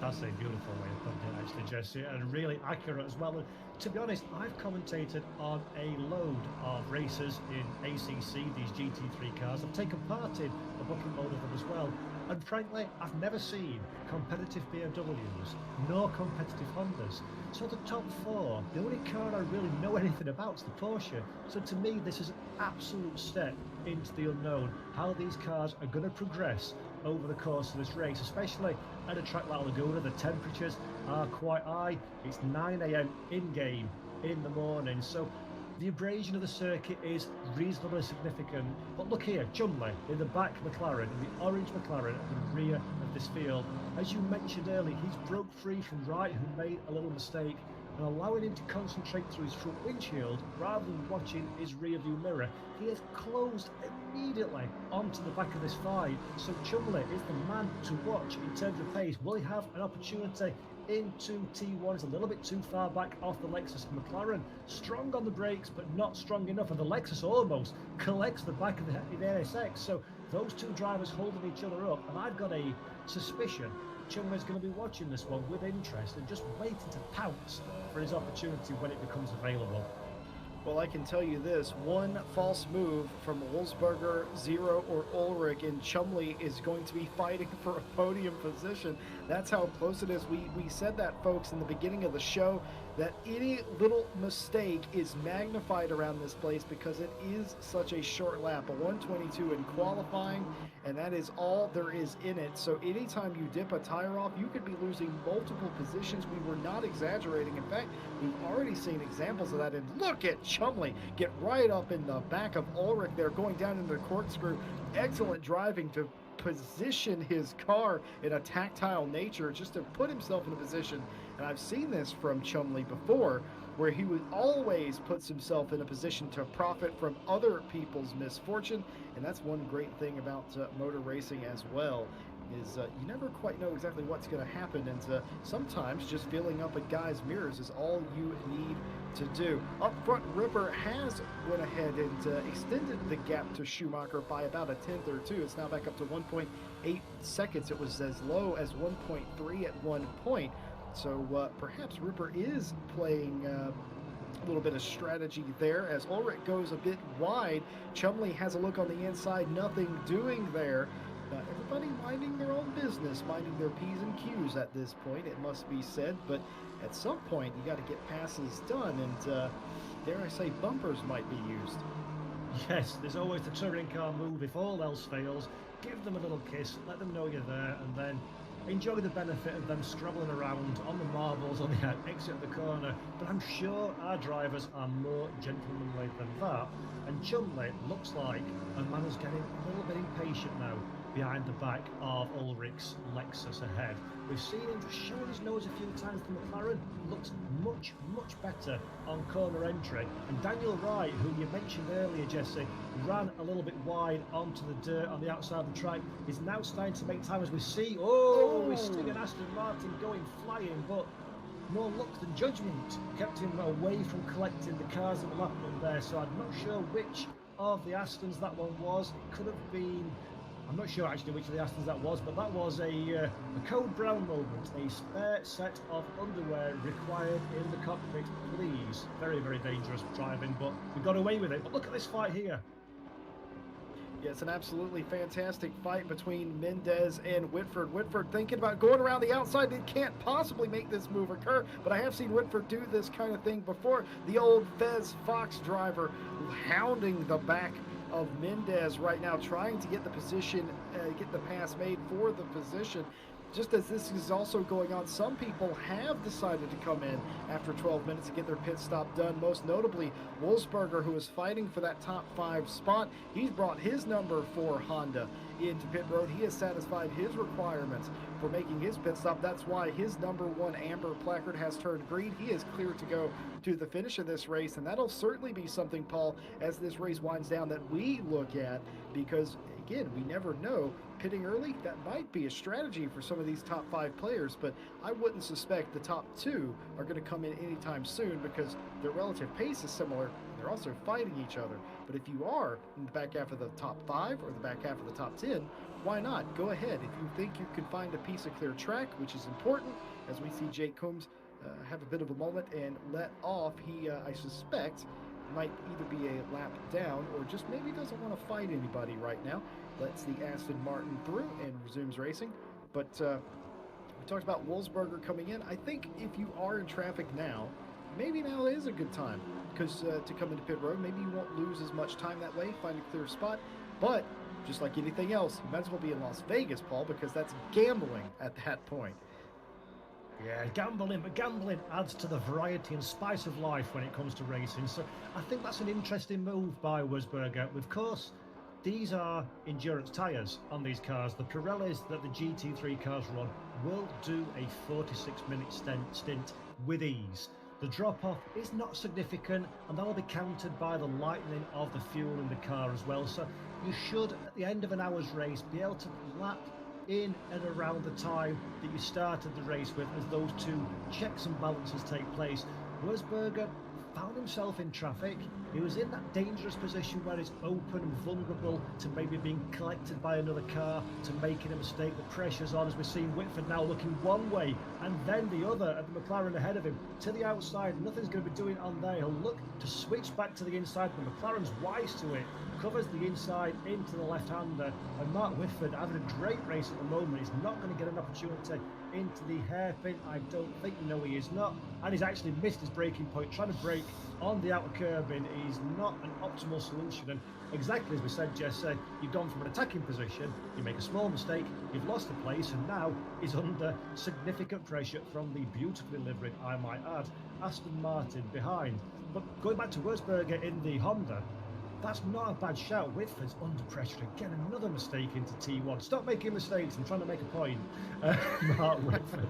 That's a beautiful way of putting it, actually, Jesse, and really accurate as well. And to be honest, I've commentated on a load of races in ACC, these GT3 cars. I've taken part in a bucket load of them as well. And frankly, I've never seen competitive BMWs, nor competitive Hondas. So the top four, the only car I really know anything about is the Porsche. So to me, this is an absolute step into the unknown, how these cars are going to progress over the course of this race, especially at a track like Laguna. The temperatures are quite high. It's 9 a.m. in-game in the morning. So the abrasion of the circuit is reasonably significant. But look here, Chumley in the back McLaren, in the orange McLaren at the rear of this field. As you mentioned earlier, he's broke free from Wright, who made a little mistake, and allowing him to concentrate through his front windshield rather than watching his rear view mirror. He has closed immediately onto the back of this fight. So Chumley is the man to watch in terms of pace. Will he have an opportunity into T1? It's a little bit too far back off the Lexus. McLaren strong on the brakes, but not strong enough, and the Lexus almost collects the back of the NSX. So those two drivers holding each other up, and I've got a suspicion Chumley's going to be watching this one with interest and just waiting to pounce for his opportunity when it becomes available. Well, I can tell you this, one false move from Wolfsberger, Zero, or Ulrich, and Chumley is going to be fighting for a podium position. That's how close it is. We said that, folks, in the beginning of the show, that any little mistake is magnified around this place because it is such a short lap, a 1:22 in qualifying, and that is all there is in it. So anytime you dip a tire off, you could be losing multiple positions. We were not exaggerating. In fact, we've already seen examples of that. And look at Chumley get right up in the back of Ulrich there, going down into the corkscrew. Excellent driving to position his car in a tactile nature, just to put himself in a position. And I've seen this from Chumley before, where he always puts himself in a position to profit from other people's misfortune. And that's one great thing about motor racing as well, is you never quite know exactly what's going to happen, and sometimes just filling up a guy's mirrors is all you need to do. Up front, Ripper has went ahead and extended the gap to Schumacher by about a tenth or two. It's now back up to 1.8 seconds. It was as low as 1.3 at one point. So perhaps Ripper is playing a little bit of strategy there as Ulrich goes a bit wide. Chumley has a look on the inside, nothing doing there. Everybody minding their own business, minding their P's and Q's at this point, it must be said. But at some point, you got to get passes done, and dare I say, bumpers might be used. Yes, there's always the touring car move. If all else fails, give them a little kiss, let them know you're there, and then enjoy the benefit of them scrabbling around on the marbles on the exit of the corner. But I'm sure our drivers are more gentlemanly than that. And Chumley looks like a man who's getting a little bit impatient now behind the back of Ulrich's Lexus ahead. We've seen him just showing his nose a few times. The McLaren looks much, much better on corner entry. And Daniel Wright, who you mentioned earlier, Jesse, ran a little bit wide onto the dirt on the outside of the track, is now starting to make time as we see. We see an Aston Martin going flying, but more luck than judgment kept him away from collecting the cars that were left up there. So I'm not sure which of the Astons that one was. It could have been, I'm not sure actually which of the Astons that was, but that was a code brown moment, a spare set of underwear required in the cockpit, please. Very, very dangerous driving, but we got away with it. But look at this fight here. Yeah, it's an absolutely fantastic fight between Mendez and Whitford. Whitford thinking about going around the outside. They can't possibly make this move occur, but I have seen Whitford do this kind of thing before. The old Fez Fox driver hounding the back of Mendez right now, trying to get the position, get the pass made for the position. just as this is also going on, some people have decided to come in after 12 minutes to get their pit stop done. Most notably, Wolfsberger, who is fighting for that top 5 spot. He's brought his number 4 Honda into pit road. He has satisfied his requirements for making his pit stop. That's why his number 1 amber placard has turned green. He is clear to go to the finish of this race, and that'll certainly be something, Paul, as this race winds down, that we look at, because again, we never know. Pitting early, that might be a strategy for some of these top 5 players, but I wouldn't suspect the top 2 are going to come in anytime soon, because their relative pace is similar. They're also fighting each other. But if you are in the back half of the top 5 or the back half of the top 10, why not? Go ahead. If you think you can find a piece of clear track, which is important, as we see Jake Coombs have a bit of a moment and let off, he, I suspect, might either be a lap down or just maybe doesn't want to fight anybody right now. Lets the Aston Martin through and resumes racing. But we talked about Wolfsberger coming in. I think if you are in traffic now, maybe now is a good time because to come into pit road, maybe you won't lose as much time that way, find a clear spot. But just like anything else, you might as well be in Las Vegas, Paul, because that's gambling at that point. Yeah, gambling, but gambling adds to the variety and spice of life when it comes to racing. So I think that's an interesting move by Wolfsberger. Of course, these are endurance tyres on these cars. The Pirellis that the GT3 cars run will do a 46-minute stint with ease. The drop-off is not significant, and that'll be countered by the lightening of the fuel in the car as well. So you should, at the end of an hour's race, be able to lap in and around the time that you started the race with, as those two checks and balances take place. Wolfsberger found himself in traffic. He was in that dangerous position where he's open and vulnerable to maybe being collected by another car, to making a mistake. The pressure's on, as we're seeing Whitford now looking one way and then the other at the McLaren ahead of him to the outside. Nothing's going to be doing on there. He'll look to switch back to the inside. The McLaren's wise to it, covers the inside into the left-hander, and Mark Whitford having a great race at the moment. He's not going to get an opportunity into the hairpin. I don't think, no, he is not, and he's actually missed his braking point, trying to brake on the outer curbing is not an optimal solution. And exactly as we said, Jesse, you've gone from an attacking position, you make a small mistake, you've lost the place, and now he's under significant pressure from the beautifully liveried, I might add, Aston Martin behind. But going back to Wolfsberger in the Honda, that's not a bad shout. Whitford's under pressure again, another mistake into T1. Stop making mistakes, I'm trying to make a point. Mark Whitford.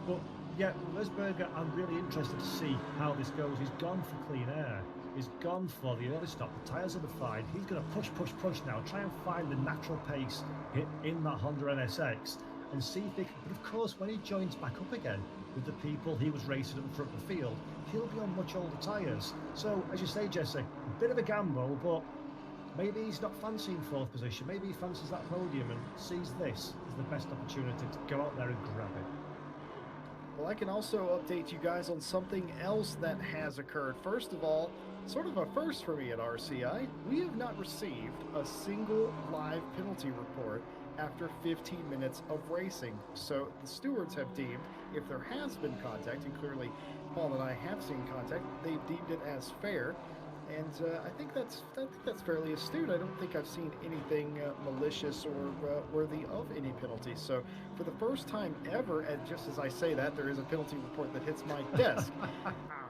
But yeah, Wolfsberger, I'm really interested to see how this goes. He's gone for clean air. He's gone for the early stop. The tyres are defined. He's going to push now, try and find the natural pace in that Honda NSX and see if they can. But of course, when he joins back up again with the people he was racing at the front of the field, he'll be on much older tyres. So, as you say, Jesse, a bit of a gamble, but maybe he's not fancying 4th position. Maybe he fancies that podium and sees this as the best opportunity to go out there and grab it. Well, I can also update you guys on something else that has occurred. First of all, sort of a first for me at RCI, we have not received a single live penalty report after 15 minutes of racing. So the stewards have deemed, if there has been contact, and clearly Paul and I have seen contact, they've deemed it as fair. And I think that's fairly astute. I don't think I've seen anything malicious or worthy of any penalties. So for the first time ever, and just as I say that, there is a penalty report that hits my desk.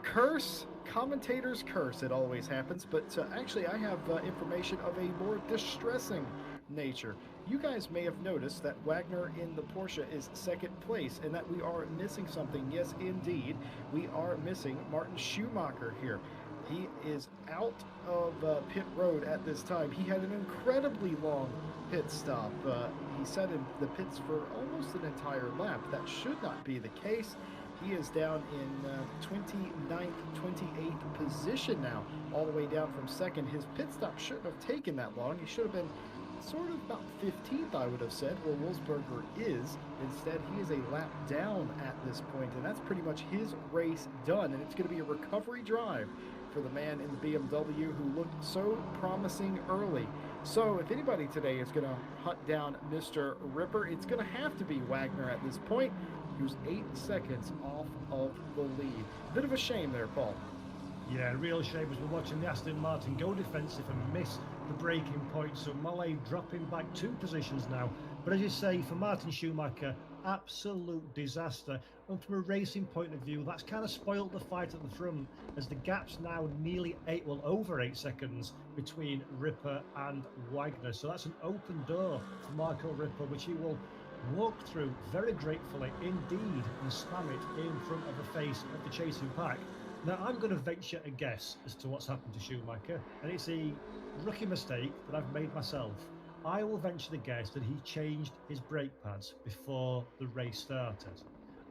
Curse, commentators curse, it always happens. But actually I have information of a more distressing nature. You guys may have noticed that Wagner in the Porsche is 2nd place and that we are missing something. Yes, indeed, we are missing Martin Schumacher here. He is out of pit road at this time. He had an incredibly long pit stop. He sat in the pits for almost an entire lap. That should not be the case. He is down in 29th, 28th position now, all the way down from 2nd. His pit stop shouldn't have taken that long. He should have been sort of about 15th, I would have said, where Wolfsberger is. Instead, he is a lap down at this point, and that's pretty much his race done. And it's going to be a recovery drive for the man in the BMW who looked so promising early. So if anybody today is going to hunt down Mr. Ripper, it's going to have to be Wagner at this point. He was 8 seconds off of the lead. Bit of a shame there, Paul. Yeah, real shame as we're watching the Aston Martin go defensive and miss the braking point. So Mollet dropping back 2 positions now. But as you say, for Martin Schumacher, absolute disaster. And from a racing point of view, that's kind of spoiled the fight at the front, as the gap's now nearly over 8 seconds between Ripper and Wagner. So that's an open door for Marco Ripper, which he will walk through very gratefully indeed and slam it in front of the face of the chasing pack. Now, I'm going to venture a guess as to what's happened to Schumacher, and it's a rookie mistake that I've made myself. I will venture the guess that he changed his brake pads before the race started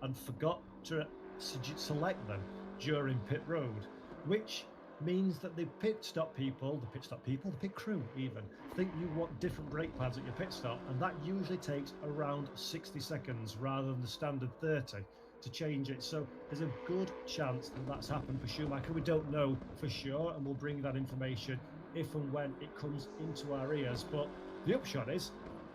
and forgot to select them during pit road, which means that the pit crew even, think you want different brake pads at your pit stop, and that usually takes around 60 seconds rather than the standard 30 to change it. So there's a good chance that that's happened for Schumacher. We don't know for sure, and we'll bring that information if and when it comes into our ears. But the upshot is,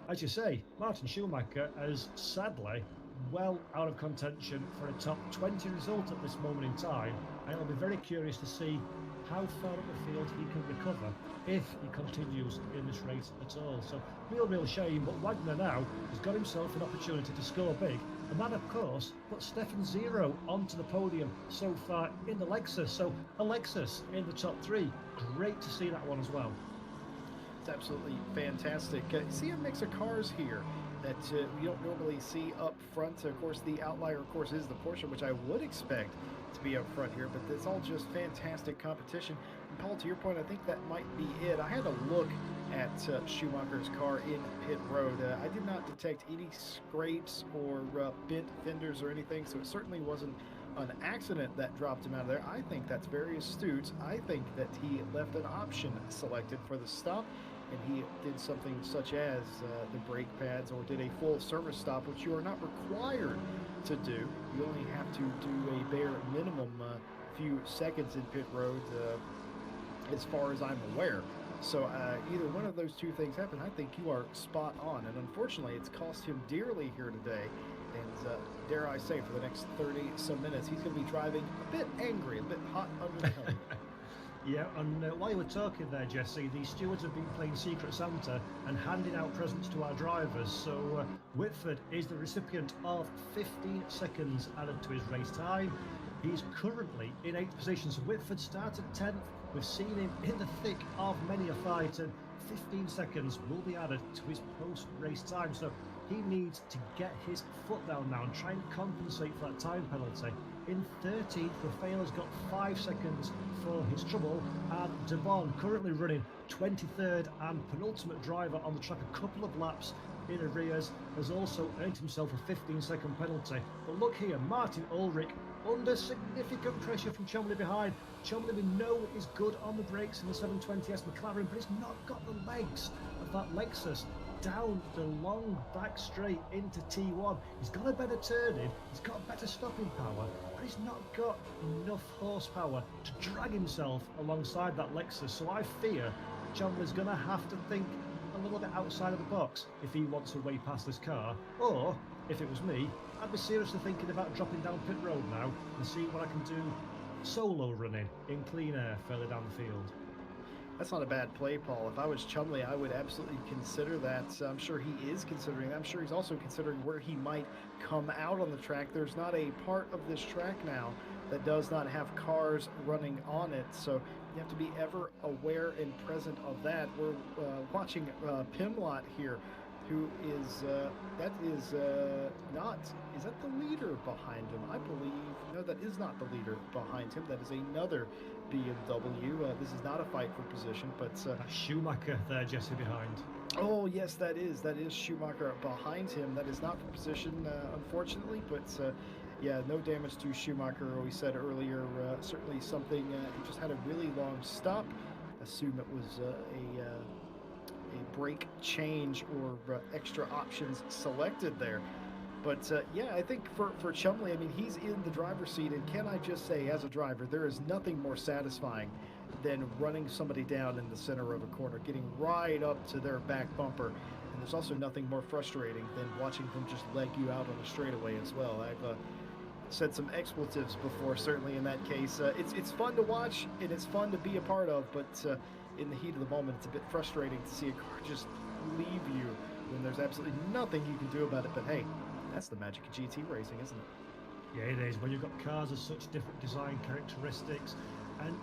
as you say, Martin Schumacher is sadly well out of contention for a top 20 result at this moment in time, and I'll be very curious to see how far up the field he can recover if he continues in this race at all. So real shame, but Wagner now has got himself an opportunity to score big, and that of course puts Stefan Zero onto the podium so far in the Lexus. So a Lexus in the top 3, great to see that one as well. It's absolutely fantastic. You see a mix of cars here that we don't normally see up front. Of course, the outlier, of course, is the Porsche, which I would expect to be up front here, but it's all just fantastic competition. And Paul, to your point, I think that might be it. I had a look at Schumacher's car in pit road. I did not detect any scrapes or bent fenders or anything, so it certainly wasn't an accident that dropped him out of there. I think that's very astute. I think that he left an option selected for the stop, and he did something such as the brake pads, or did a full service stop, which you are not required to do. You only have to do a bare minimum few seconds in pit road, as far as I'm aware. So either one of those two things happened. I think you are spot on, and unfortunately it's cost him dearly here today. And dare I say, for the next 30 some minutes, he's going to be driving a bit angry, a bit hot under the hood. Yeah, and while you were talking there, Jesse, the stewards have been playing Secret Santa and handing out presents to our drivers. So Whitford is the recipient of 15 seconds added to his race time. He's currently in 8th position, so Whitford started 10th. We've seen him in the thick of many a fight, and 15 seconds will be added to his post-race time. So he needs to get his foot down now and try and compensate for that time penalty. In 13th, Rafaela's got 5 seconds for his trouble, and Devon, currently running 23rd and penultimate driver on the track, a couple of laps in arrears, has also earned himself a 15-second penalty. But look here, Martin Ulrich under significant pressure from Chumley behind. Chumley, we know, is good on the brakes in the 720S McLaren, but he's not got the legs of that Lexus down the long back straight into T1. He's got a better turning, he's got better stopping power, but he's not got enough horsepower to drag himself alongside that Lexus. So I fear Chumley's going to have to think a little bit outside of the box if he wants a way past this car. Or, if it was me, I'd be seriously thinking about dropping down pit road now and see what I can do solo running in clean air further down the field. That's not a bad play, Paul. If I was Chumley, I would absolutely consider that. I'm sure he is considering. I'm sure he's also considering where he might come out on the track. There's not a part of this track now that does not have cars running on it, so you have to be ever aware and present of that. We're watching Pimlott here, who is is that the leader behind him? I believe, no, that is not the leader behind him. That is another BMW. This is not a fight for position, but That's Schumacher there, Jesse, behind. Oh yes, that is Schumacher behind him. That is not for position, unfortunately, but yeah, no damage to Schumacher. We said earlier, certainly something. He just had a really long stop. Assume it was a brake change or extra options selected there. But yeah, I think for Chumley, I mean, he's in the driver's seat, and can I just say, as a driver, there is nothing more satisfying than running somebody down in the center of a corner, getting right up to their back bumper. And there's also nothing more frustrating than watching them just leg you out on a straightaway as well. I've said some expletives before, certainly in that case. It's fun to watch, and it's fun to be a part of, but in the heat of the moment, it's a bit frustrating to see a car just leave you when there's absolutely nothing you can do about it. But hey, That's the magic of GT racing, isn't it? Yeah, it is. When you've got cars of such different design characteristics, and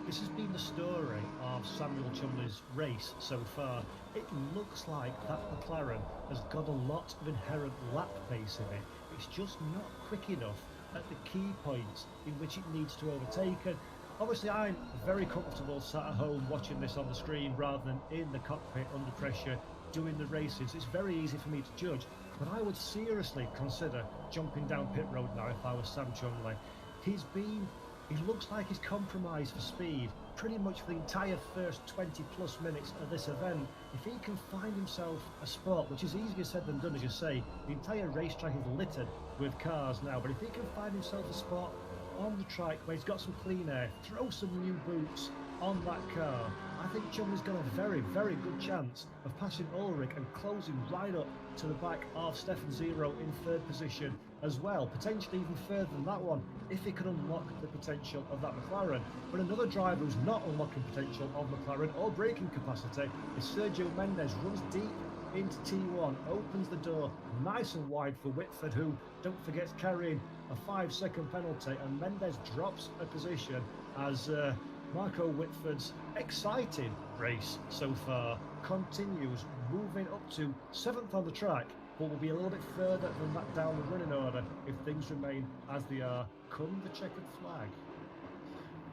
this has been the story of Samuel Chumley's race so far. It looks like that McLaren has got a lot of inherent lap pace in it. It's just not quick enough at the key points in which it needs to overtake. And obviously, I'm very comfortable sat at home watching this on the screen rather than in the cockpit under pressure doing the races. It's very easy for me to judge, but I would seriously consider jumping down pit road now if I was Sam Chumley. He looks like he's compromised for speed pretty much for the entire first 20 plus minutes of this event. If he can find himself a spot, which is easier said than done, as you say, the entire racetrack is littered with cars now, but if he can find himself a spot on the track where he's got some clean air, throw some new boots on that car, I think Chumley's got a very, very good chance of passing Ulrich and closing right up to the back of Stefan Zero in third position as well, potentially even further than that one if he can unlock the potential of that McLaren. But another driver who's not unlocking potential of McLaren or braking capacity is Sergio Mendes. Runs deep into T1, opens the door nice and wide for Whitford, who, don't forget, is carrying a 5-second penalty, and Mendes drops a position as Marco Whitford's exciting race so far continues, moving up to 7th on the track, but will be a little bit further than that down the running order if things remain as they are come the checkered flag.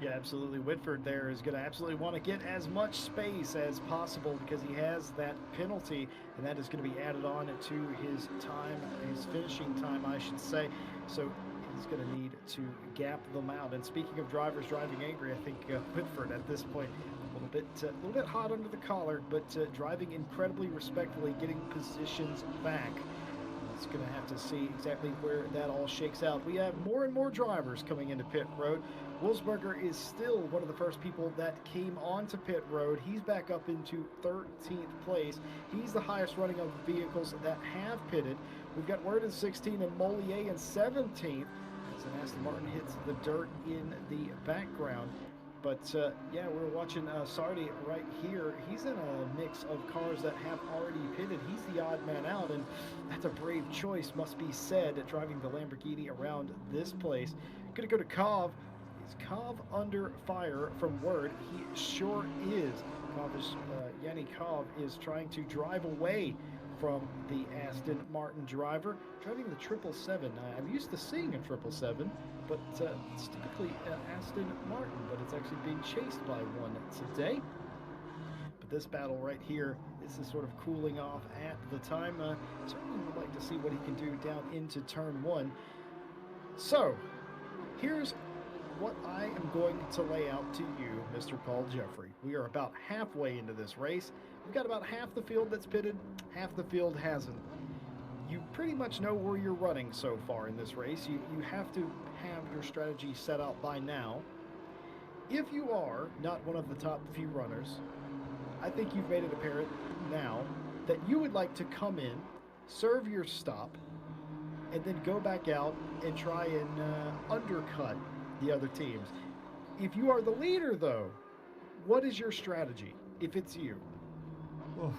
Yeah, absolutely. Whitford there is going to absolutely want to get as much space as possible because he has that penalty, and that is going to be added on to his time, his finishing time, I should say. So he's going to need to gap them out. And speaking of drivers driving angry, I think Whitford at this point a little bit hot under the collar, but driving incredibly respectfully, getting positions back. It's going to have to see exactly where that all shakes out. We have more and more drivers coming into pit road. Wolfsberger is still one of the first people that came onto pit road. He's back up into 13th place. He's the highest running of the vehicles that have pitted. We've got Word in 16th and Mollier in 17th. As an Aston Martin hits the dirt in the background. But yeah, we're watching Sardi right here. He's in a mix of cars that have already pitted. He's the odd man out, and that's a brave choice, must be said, driving the Lamborghini around this place. Gonna go to Kov. Is Kov under fire from Word? He sure is. Yanni Kov is trying to drive away from the Aston Martin driver, driving the 777. I'm used to seeing a 777, but it's typically Aston Martin, but it's actually being chased by one today. But this battle right here, this is sort of cooling off at the time. Certainly would like to see what he can do down into turn one. So, here's what I am going to lay out to you, Mr. Paul Jeffrey. We are about halfway into this race. We've got about half the field that's pitted, half the field hasn't. You pretty much know where you're running so far in this race. You have to have your strategy set out by now. If you are not one of the top few runners, I think you've made it apparent now that you would like to come in, serve your stop, and then go back out and try and undercut the other teams. If you are the leader, though, what is your strategy if it's you? Well,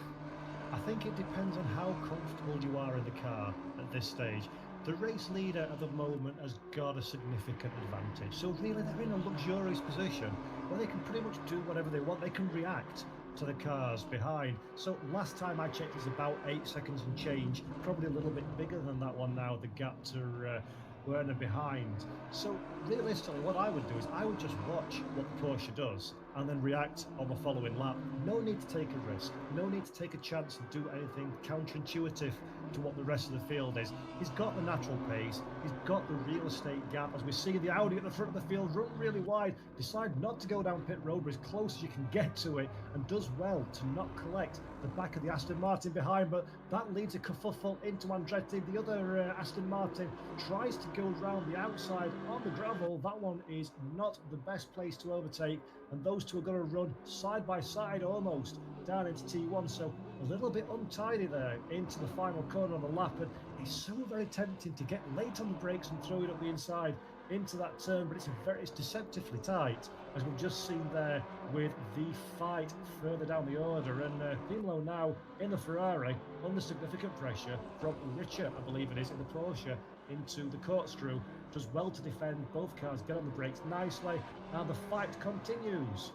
I think it depends on how comfortable you are in the car at this stage. The race leader at the moment has got a significant advantage. So really they're in a luxurious position where they can pretty much do whatever they want. They can react to the cars behind. So last time I checked it's about 8 seconds and change. Probably a little bit bigger than that one now, the gap to Werner behind. So realistically what I would do is I would just watch what Porsche does and then react on the following lap. No need to take a risk, no need to take a chance and do anything counterintuitive to what the rest of the field is. He's got the natural pace, he's got the real estate gap. As we see the Audi at the front of the field run really wide, decide not to go down pit road but as close as you can get to it, and does well to not collect the back of the Aston Martin behind, but that leads a kerfuffle into Andretti. The other Aston Martin tries to go round the outside on the gravel. That one is not the best place to overtake, and those two are going to run side by side almost down into T1, so a little bit untidy there into the final corner of the lap. And It's so very tempting to get late on the brakes and throw it up the inside into that turn, but it's deceptively tight, as we've just seen there with the fight further down the order. And Pimlo now in the Ferrari under significant pressure from Richard, I believe it is, in the Porsche into the corkscrew. Does well to defend. Both cars get on the brakes nicely, and the fight continues.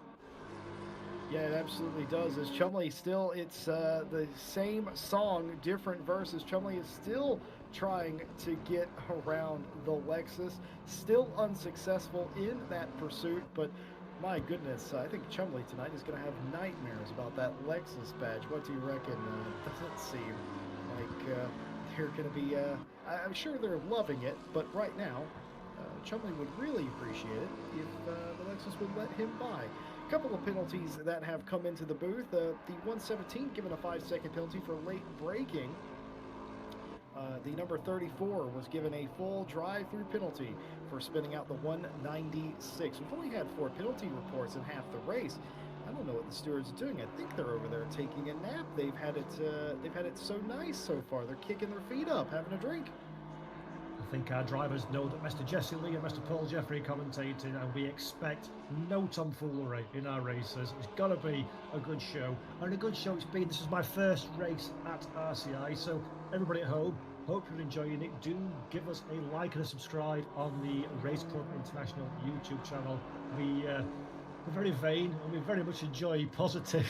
Yeah, it absolutely does. As Chumley still, it's the same song, different verses. Chumley is still trying to get around the Lexus, still unsuccessful in that pursuit, but my goodness, I think Chumley tonight is going to have nightmares about that Lexus badge. What do you reckon? Doesn't seem like they're going to be, I'm sure they're loving it, but right now, Chumley would really appreciate it if the Lexus would let him by. A couple of penalties that have come into the booth. The 117 given a 5-second penalty for late braking. The number 34 was given a full drive-through penalty for spinning out the 196. We've only had 4 penalty reports in half the race. I don't know what the stewards are doing. I think they're over there taking a nap. They've had it so nice so far. They're kicking their feet up, having a drink. I think our drivers know that Mr. Jesse Lee and Mr. Paul Jeffrey commentating, and we expect no tomfoolery in our races. It's got to be a good show, and a good show it's been. This is my first race at RCI, so everybody at home, hope you're enjoying it. Do give us a like and a subscribe on the Race Club International YouTube channel. We're very vain, and we very much enjoy positive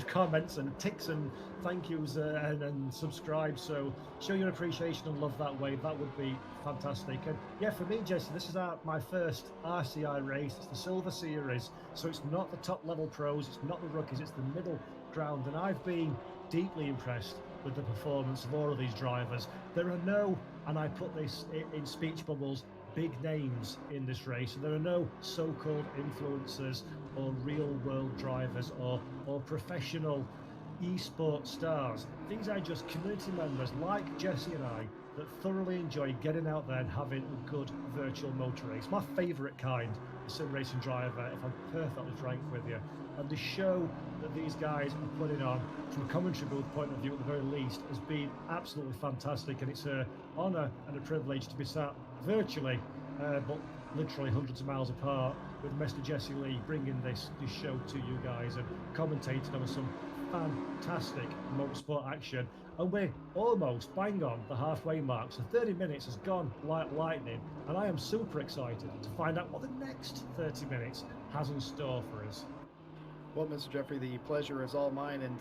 comments and ticks and thank yous and subscribe. So show your appreciation and love that way. That would be fantastic. And yeah, for me, Jesse, this is my first RCI race. It's the Silver Series, so it's not the top level pros, it's not the rookies, it's the middle ground. And I've been deeply impressed with the performance of all of these drivers. There are no, and I put this in speech bubbles, big names in this race, and there are no so-called influencers or real-world drivers or professional e-sport stars. These are just community members like Jesse and I that thoroughly enjoy getting out there and having a good virtual motor race. My favourite kind of sim racing driver, if I'm perfectly frank with you. And the show that these guys are putting on, from a commentary booth point of view at the very least, has been absolutely fantastic, and it's an honour and a privilege to be sat virtually, but literally hundreds of miles apart, with Mr. Jesse Lee bringing this show to you guys and commentating on some fantastic motorsport action. And we're almost bang on the halfway mark, so 30 minutes has gone like lightning, and I am super excited to find out what the next 30 minutes has in store for us. Well, Mr. Jeffrey, the pleasure is all mine, and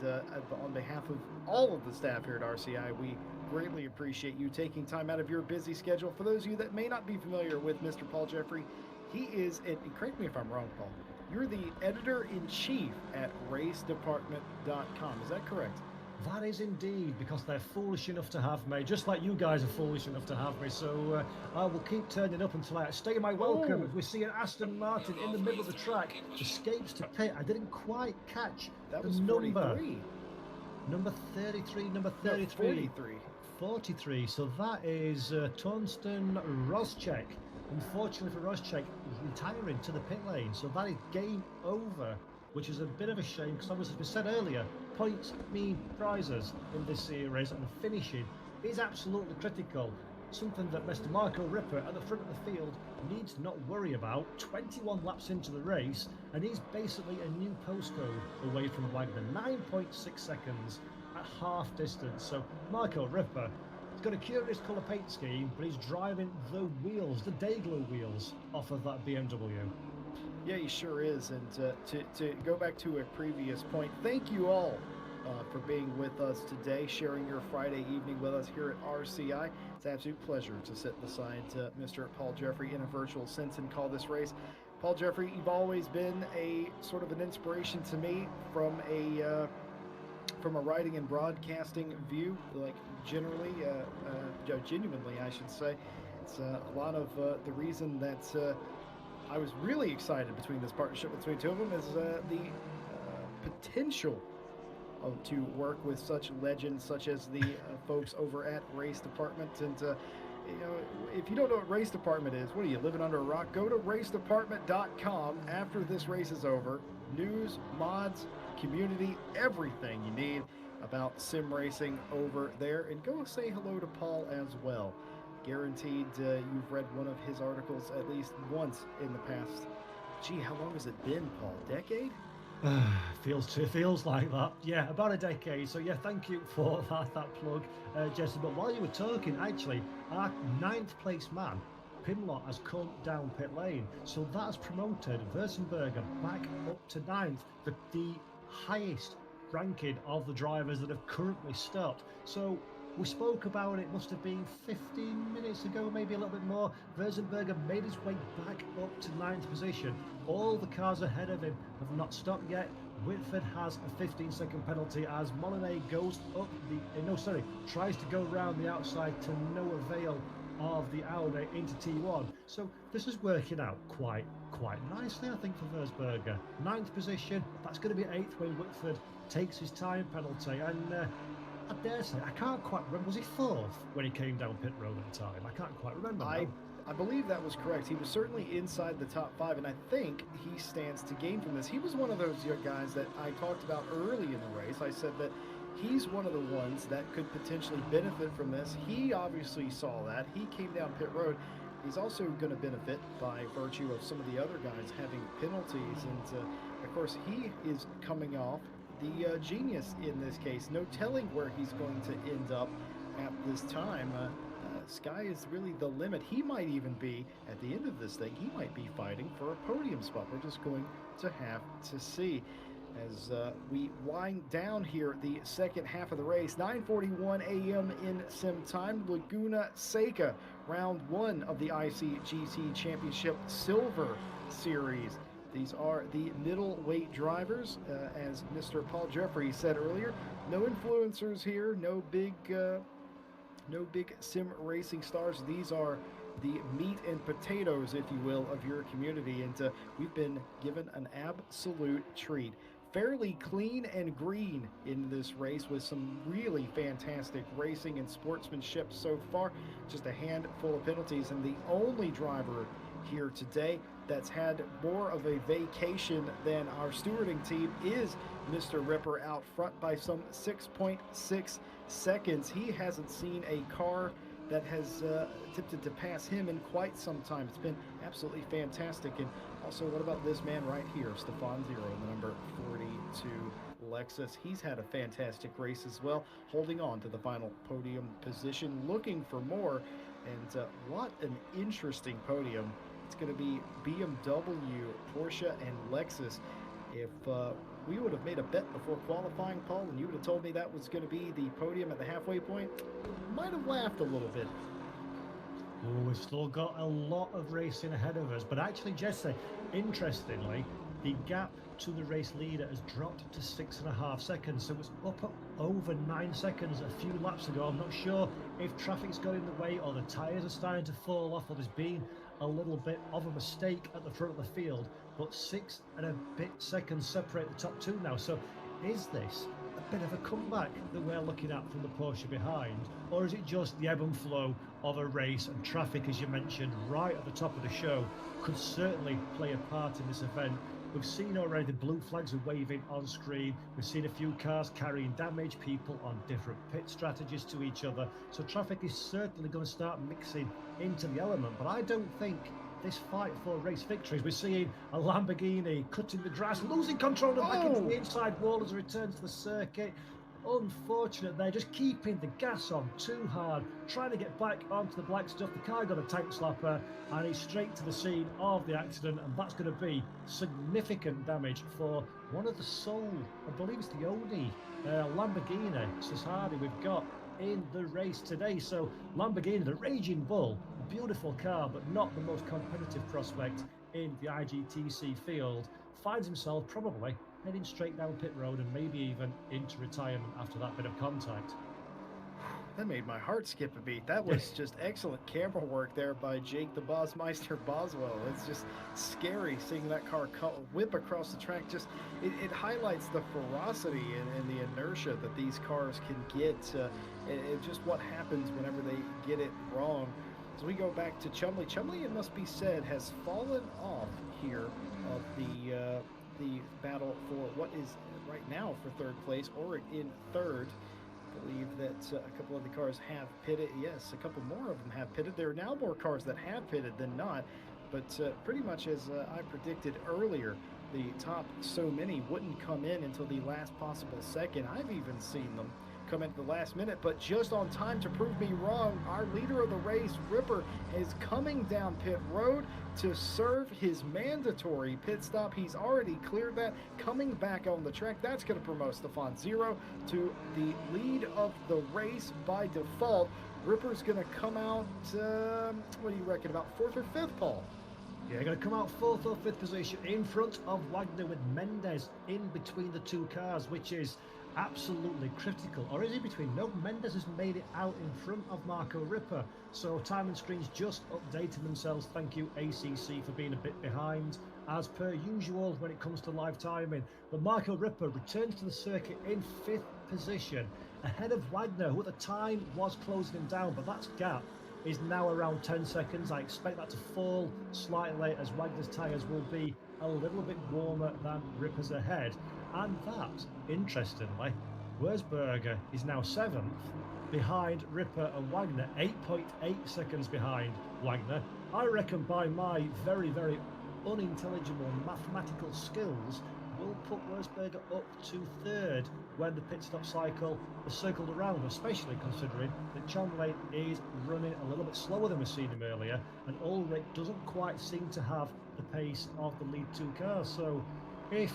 on behalf of all of the staff here at RCI, we greatly appreciate you taking time out of your busy schedule. For those of you that may not be familiar with Mr. Paul Jeffrey, he is, and correct me if I'm wrong, Paul, you're the editor-in-chief at RaceDepartment.com. Is that correct? That is indeed, because they're foolish enough to have me, just like you guys are foolish enough to have me. So I will keep turning up until I stay my welcome. If we see an Aston Martin in the middle of the track, escapes to pit. I didn't quite catch that the was number. 43. Number 33, number 33. No, 43. 43, so that is Torsten Roschek. Unfortunately for Roschek, retiring to the pit lane, so that is game over, which is a bit of a shame, because obviously, as we said earlier, points mean prizes in this series, and the finishing is absolutely critical. Something that Mr. Marco Ripper at the front of the field needs to not worry about. 21 laps into the race, and he's basically a new postcode away from Wagner. 9.6 seconds at half distance. So Marco Ripper, he's got a curious colour paint scheme, but he's driving the wheels, the Dayglow wheels, off of that BMW. Yeah, he sure is. And to go back to a previous point, thank you all for being with us today, sharing your Friday evening with us here at RCI. It's an absolute pleasure to sit beside Mr. Paul Jeffrey in a virtual sense and call this race. Paul Jeffrey, you've always been a sort of an inspiration to me from a writing and broadcasting view, like genuinely, I should say. It's a lot of the reason that I was really excited between this partnership between two of them is the potential to work with such legends such as the folks over at Race Department. And you know, if you don't know what Race Department is, what are you, living under a rock? Go to RaceDepartment.com after this race is over. News, mods, community, everything you need. about sim racing over there. And go say hello to Paul as well. Guaranteed you've read one of his articles at least once in the past. Gee, how long has it been, Paul? Decade? Feels like that. Yeah, about a decade. So yeah, thank you for that plug, Jesse. But while you were talking, actually, our 9th place man, Pinlot, has come down pit lane. So that's promoted Versenberger back up to 9th, the highest ranking of the drivers that have currently stopped. So we spoke about it, must have been 15 minutes ago, maybe a little bit more. Versenberger made his way back up to 9th position. All the cars ahead of him have not stopped yet. Whitford has a 15-second penalty as Molyneux goes up tries to go round the outside to no avail of the Audi into T1. So this is working out quite nicely, I think, for Versberger. 9th position, that's going to be 8th when Whitford takes his time penalty. And I dare say, I can't quite remember, was he 4th when he came down pit road at the time? I can't quite remember. I believe that was correct. He was certainly inside the top 5, and I think he stands to gain from this. He was one of those guys that I talked about early in the race. I said that he's one of the ones that could potentially benefit from this. He obviously saw that. He came down pit road. He's also going to benefit by virtue of some of the other guys having penalties, and of course he is coming off the genius in this case. No telling where he's going to end up at this time. Sky is really the limit. He might even be, at the end of this thing, he might be fighting for a podium spot. We're just going to have to see. As we wind down here the second half of the race, 9:41 a.m. in sim time, Laguna Seca, round 1 of the ICGT Championship Silver Series. These are the middleweight drivers, as Mr. Paul Jeffrey said earlier. No influencers here, no big sim racing stars. These are the meat and potatoes, if you will, of your community, and we've been given an absolute treat. Fairly clean and green in this race with some really fantastic racing and sportsmanship so far. Just a handful of penalties, and the only driver here today that's had more of a vacation than our stewarding team is Mr. Ripper, out front by some 6.6 seconds. He hasn't seen a car that has attempted to pass him in quite some time. It's been absolutely fantastic. And also, what about this man right here, Stefan Zero, the number 42 Lexus? He's had a fantastic race as well, holding on to the final podium position, looking for more. And what an interesting podium. It's going to be BMW, Porsche, and Lexus. If we would have made a bet before qualifying, Paul, and you would have told me that was going to be the podium at the halfway point, might have laughed a little bit. Oh, we've still got a lot of racing ahead of us. But actually, Jesse, interestingly, the gap to the race leader has dropped to 6.5 seconds. So it's up over 9 seconds a few laps ago. I'm not sure if traffic's got in the way or the tyres are starting to fall off, or there's been a little bit of a mistake at the front of the field. But 6 and a bit seconds separate the top 2 now. So is this a bit of a comeback that we're looking at from the Porsche behind, or is it just the ebb and flow of a race? And traffic, as you mentioned right at the top of the show, could certainly play a part in this event. We've seen already the blue flags are waving on screen. We've seen a few cars carrying damage, people on different pit strategies to each other. So traffic is certainly going to start mixing into the element. But I don't think this fight for race victories, we're seeing a Lamborghini cutting the grass, losing control and back into the inside wall as it returns to the circuit. Unfortunate there, just keeping the gas on too hard, trying to get back onto the black stuff. The car got a tank slapper and he's straight to the scene of the accident, and that's going to be significant damage for one of the sole, I believe it's the only Lamborghini Sassari we've got in the race today. So Lamborghini, the Raging Bull, beautiful car, but not the most competitive prospect in the IGTC field, finds himself probably heading straight down pit road and maybe even into retirement after that bit of contact. That made my heart skip a beat. That was just excellent camera work there by Jake the Bossmeister Boswell. It's just scary seeing that car whip across the track. Just it highlights the ferocity and the inertia that these cars can get, and just what happens whenever they get it wrong. As we go back to Chumley, it must be said, has fallen off here of the the battle for what is right now for third place, or in third. I believe that a couple of the cars have pitted. Yes, a couple more of them have pitted. There are now more cars that have pitted than not, but pretty much as I predicted earlier, the top so many wouldn't come in until the last possible second. I've even seen them come in at the last minute, but just on time to prove me wrong. Our leader of the race, Ripper, is coming down pit road to serve his mandatory pit stop. He's already cleared that, coming back on the track. That's going to promote Stefan Zero to the lead of the race by default. Ripper's going to come out, what do you reckon, about 4th or 5th, Paul? Yeah, going to come out 4th or 5th position in front of Wagner, with Mendes in between the two cars, which is absolutely critical. Or is he between? No, Mendes has made it out in front of Marco Ripper. So timing screens just updating themselves. Thank you, ACC, for being a bit behind, as per usual when it comes to live timing. But Marco Ripper returns to the circuit in 5th position, ahead of Wagner, who at the time was closing him down, but that gap is now around 10 seconds. I expect that to fall slightly as Wagner's tyres will be a little bit warmer than Ripper's ahead. And that, interestingly, Wurzberger is now 7th, behind Ripper and Wagner, 8.8 seconds behind Wagner. I reckon by my very, very unintelligible mathematical skills, will put Wurzberger up to 3rd when the pit stop cycle is circled around, especially considering that Chomley is running a little bit slower than we've seen him earlier, and Ulrich doesn't quite seem to have the pace of the lead two cars. So if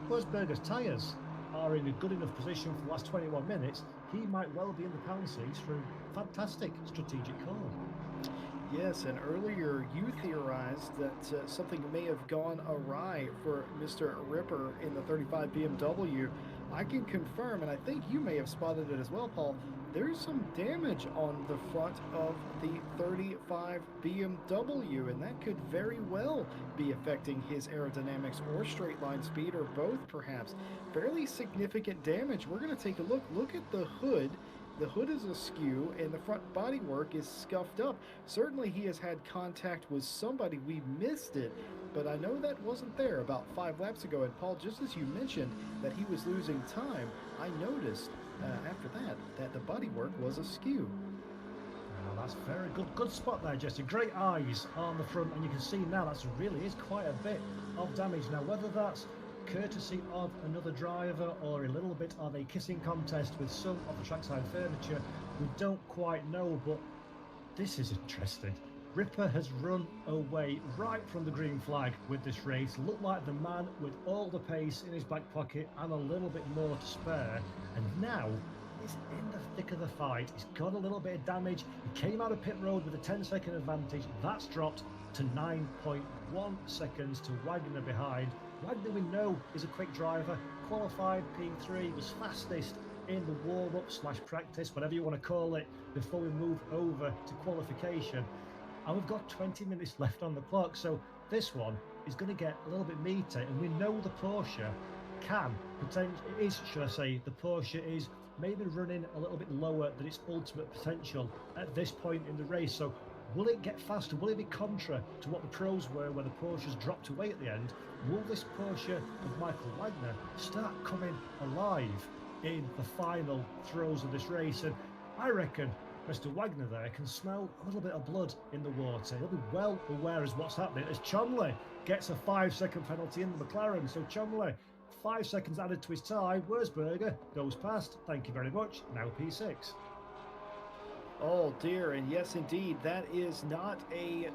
Wurzberger's tyres are in a good enough position for the last 21 minutes, he might well be in the pound seats for a fantastic strategic call. Yes, and earlier you theorized that something may have gone awry for Mr. Ripper in the 35 BMW. I can confirm, and I think you may have spotted it as well, Paul, there's some damage on the front of the 35 BMW, and that could very well be affecting his aerodynamics or straight line speed, or both perhaps. Fairly significant damage. We're going to take a look. Look at the hood. The hood is askew and the front bodywork is scuffed up. Certainly he has had contact with somebody. We missed it, but I know that wasn't there about 5 laps ago. And Paul, just as you mentioned that he was losing time, I noticed after that the bodywork was askew. Well, that's very good spot there, Jesse. Great eyes on the front, and you can see now that's really is quite a bit of damage. Now, whether that's courtesy of another driver or a little bit of a kissing contest with some of the trackside furniture, we don't quite know, but this is interesting. Ripper has run away right from the green flag with this race. Looked like the man with all the pace in his back pocket and a little bit more to spare, and now he's in the thick of the fight. He's got a little bit of damage. He came out of pit road with a 10-second advantage. That's dropped to 9.1 seconds to Wagner behind. Wagner, we know, is a quick driver, qualified P3, was fastest in the warm-up / practice, whatever you want to call it, before we move over to qualification. And we've got 20 minutes left on the clock, so this one is going to get a little bit meaty, and we know the Porsche can the Porsche is maybe running a little bit lower than its ultimate potential at this point in the race. So will it get faster? Will it be contra to what the pros were when the Porsches dropped away at the end? Will this Porsche of Michael Wagner start coming alive in the final throes of this race? And I reckon Mr. Wagner there can smell a little bit of blood in the water. He'll be well aware as what's happening as Chomley gets a 5-second penalty in the McLaren. So Chomley, 5 seconds added to his time. Wurzberger goes past. Thank you very much. Now P6. Oh dear, and yes indeed, that is not a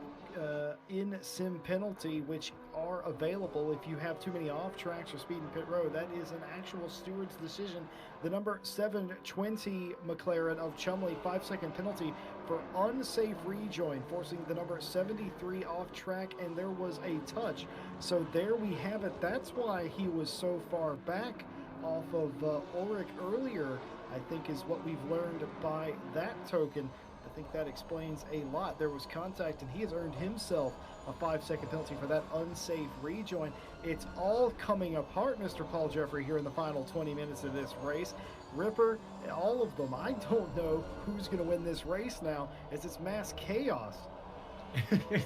in-sim penalty, which are available if you have too many off tracks or speed in pit road. That is an actual steward's decision. The number 720 McLaren of Chumley, 5-second penalty for unsafe rejoin, forcing the number 73 off track, and there was a touch. So there we have it. That's why he was so far back off of Ulrich earlier, I think, is what we've learned by that token. I think that explains a lot. There was contact, and he has earned himself a 5-second penalty for that unsafe rejoin. It's all coming apart, Mr. Paul Jeffrey, here in the final 20 minutes of this race. Ripper, all of them. I don't know who's going to win this race now, as it's mass chaos.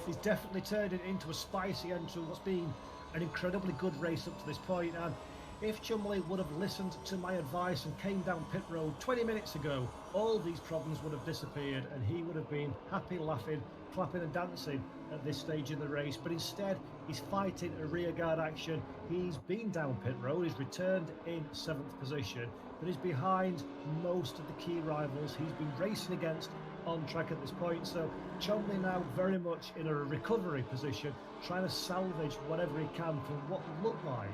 He's definitely turned it into a spicy end to what's been an incredibly good race up to this point, and if Chumley would have listened to my advice and came down pit road 20 minutes ago, all these problems would have disappeared and he would have been happy, laughing, clapping and dancing at this stage in the race. But instead, he's fighting a rearguard action. He's been down pit road, he's returned in 7th position, but he's behind most of the key rivals he's been racing against on track at this point. So Chumley now very much in a recovery position, trying to salvage whatever he can from what looked like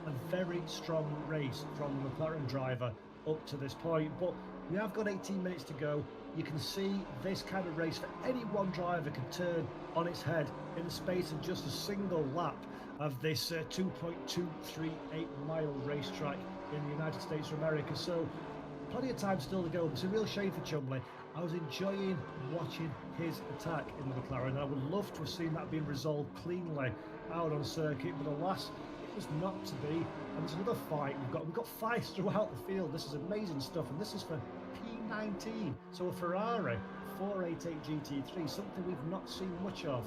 a very strong race from the McLaren driver up to this point. But we have got 18 minutes to go. You can see this kind of race for any one driver can turn on its head in the space of just a single lap of this 2.238 mile racetrack in the United States of America. So plenty of time still to go. It's a real shame for Chumley. I was enjoying watching his attack in the McLaren. I would love to have seen that being resolved cleanly out on circuit, but alas, it was not to be. And there's another fight we've got fights throughout the field. This is amazing stuff, and this is for P19, so a Ferrari 488 GT3, something we've not seen much of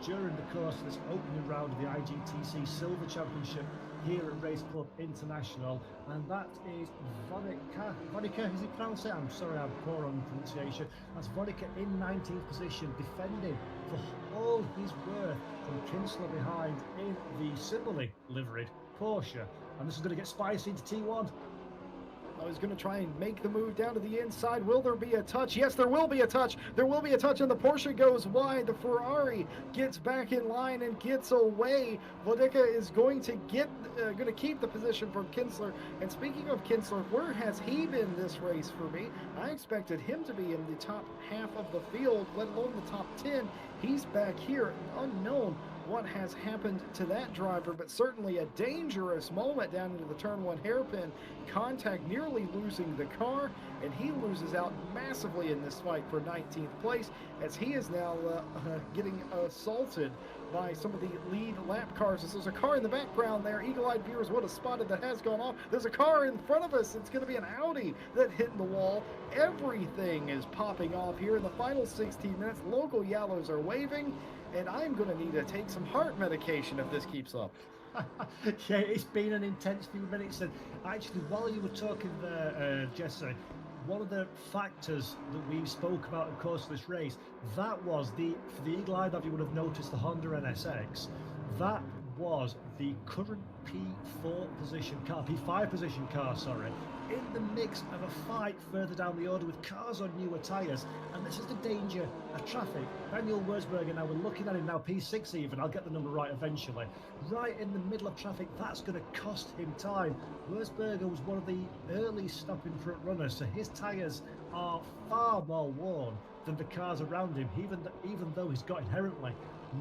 during the course of this opening round of the IGTC Silver Championship here at Race Club International. And that is Vonica, is he pronounced it? I'm sorry, I'm poor on pronunciation. That's Vonica in 19th position, defending for all his worth from Kinsler behind in the similarly liveried Porsche. And this is going to get spicy into T1. I was going to try and make the move down to the inside. Will there be a touch? Yes, there will be a touch. There will be a touch, and the Porsche goes wide. The Ferrari gets back in line and gets away. Vodica is going to keep the position from Kinsler. And speaking of Kinsler, where has he been this race for me? I expected him to be in the top half of the field, let alone the top 10. He's back here, unknown what has happened to that driver, but certainly a dangerous moment down into the turn 1 hairpin contact, nearly losing the car, and he loses out massively in this fight for 19th place, as he is now getting assaulted by some of the lead lap cars. There's a car in the background there. Eagle-eyed viewers would have spotted that has gone off. There's a car in front of us. It's going to be an Audi that hit the wall. Everything is popping off here in the final 16 minutes. Local yellows are waving, and I'm going to need to take some heart medication if this keeps up. Yeah, it's been an intense few minutes, and actually while you were talking there, Jesse, one of the factors that we spoke about in the course of this race, that was for the Eagle-eyed that you would have noticed the Honda NSX, that was the current P5 position car, sorry, in the mix of a fight further down the order with cars on newer tyres. And this is the danger of traffic. Daniel Wurzberger, now we're looking at him now, P6 even, I'll get the number right eventually, right in the middle of traffic. That's going to cost him time. Wurzberger was one of the early stopping front runners, so his tyres are far more worn than the cars around him, even though he's got inherently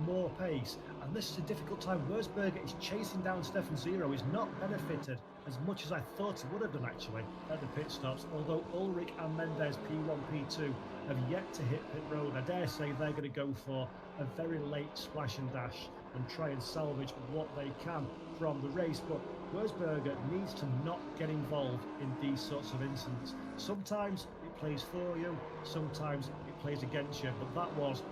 more pace. And this is a difficult time. Wurzberger is chasing down Stefan Zero. He's not benefited as much as I thought he would have done actually at the pit stops, although Ulrich and Mendes P1, P2 have yet to hit pit road. I dare say they're going to go for a very late splash and dash and try and salvage what they can from the race. But Wurzberger needs to not get involved in these sorts of incidents. Sometimes it plays for you, sometimes it plays against you, but that was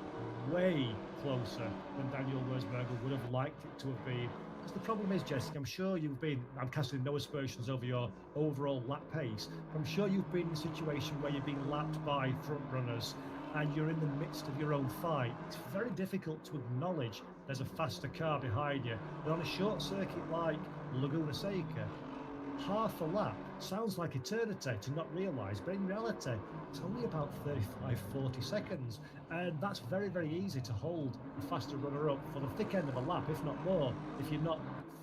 way closer than Daniel Wurzberger would have liked it to have been. Because the problem is, Jessica, I'm casting no aspersions over your overall lap pace, but I'm sure you've been in a situation where you've been lapped by front runners and you're in the midst of your own fight. It's very difficult to acknowledge there's a faster car behind you. But on a short circuit like Laguna Seca, half a lap sounds like eternity to not realise, but in reality it's only about 35-40 seconds, and that's very, very easy to hold a faster runner up for the thick end of a lap, if not more, if you're not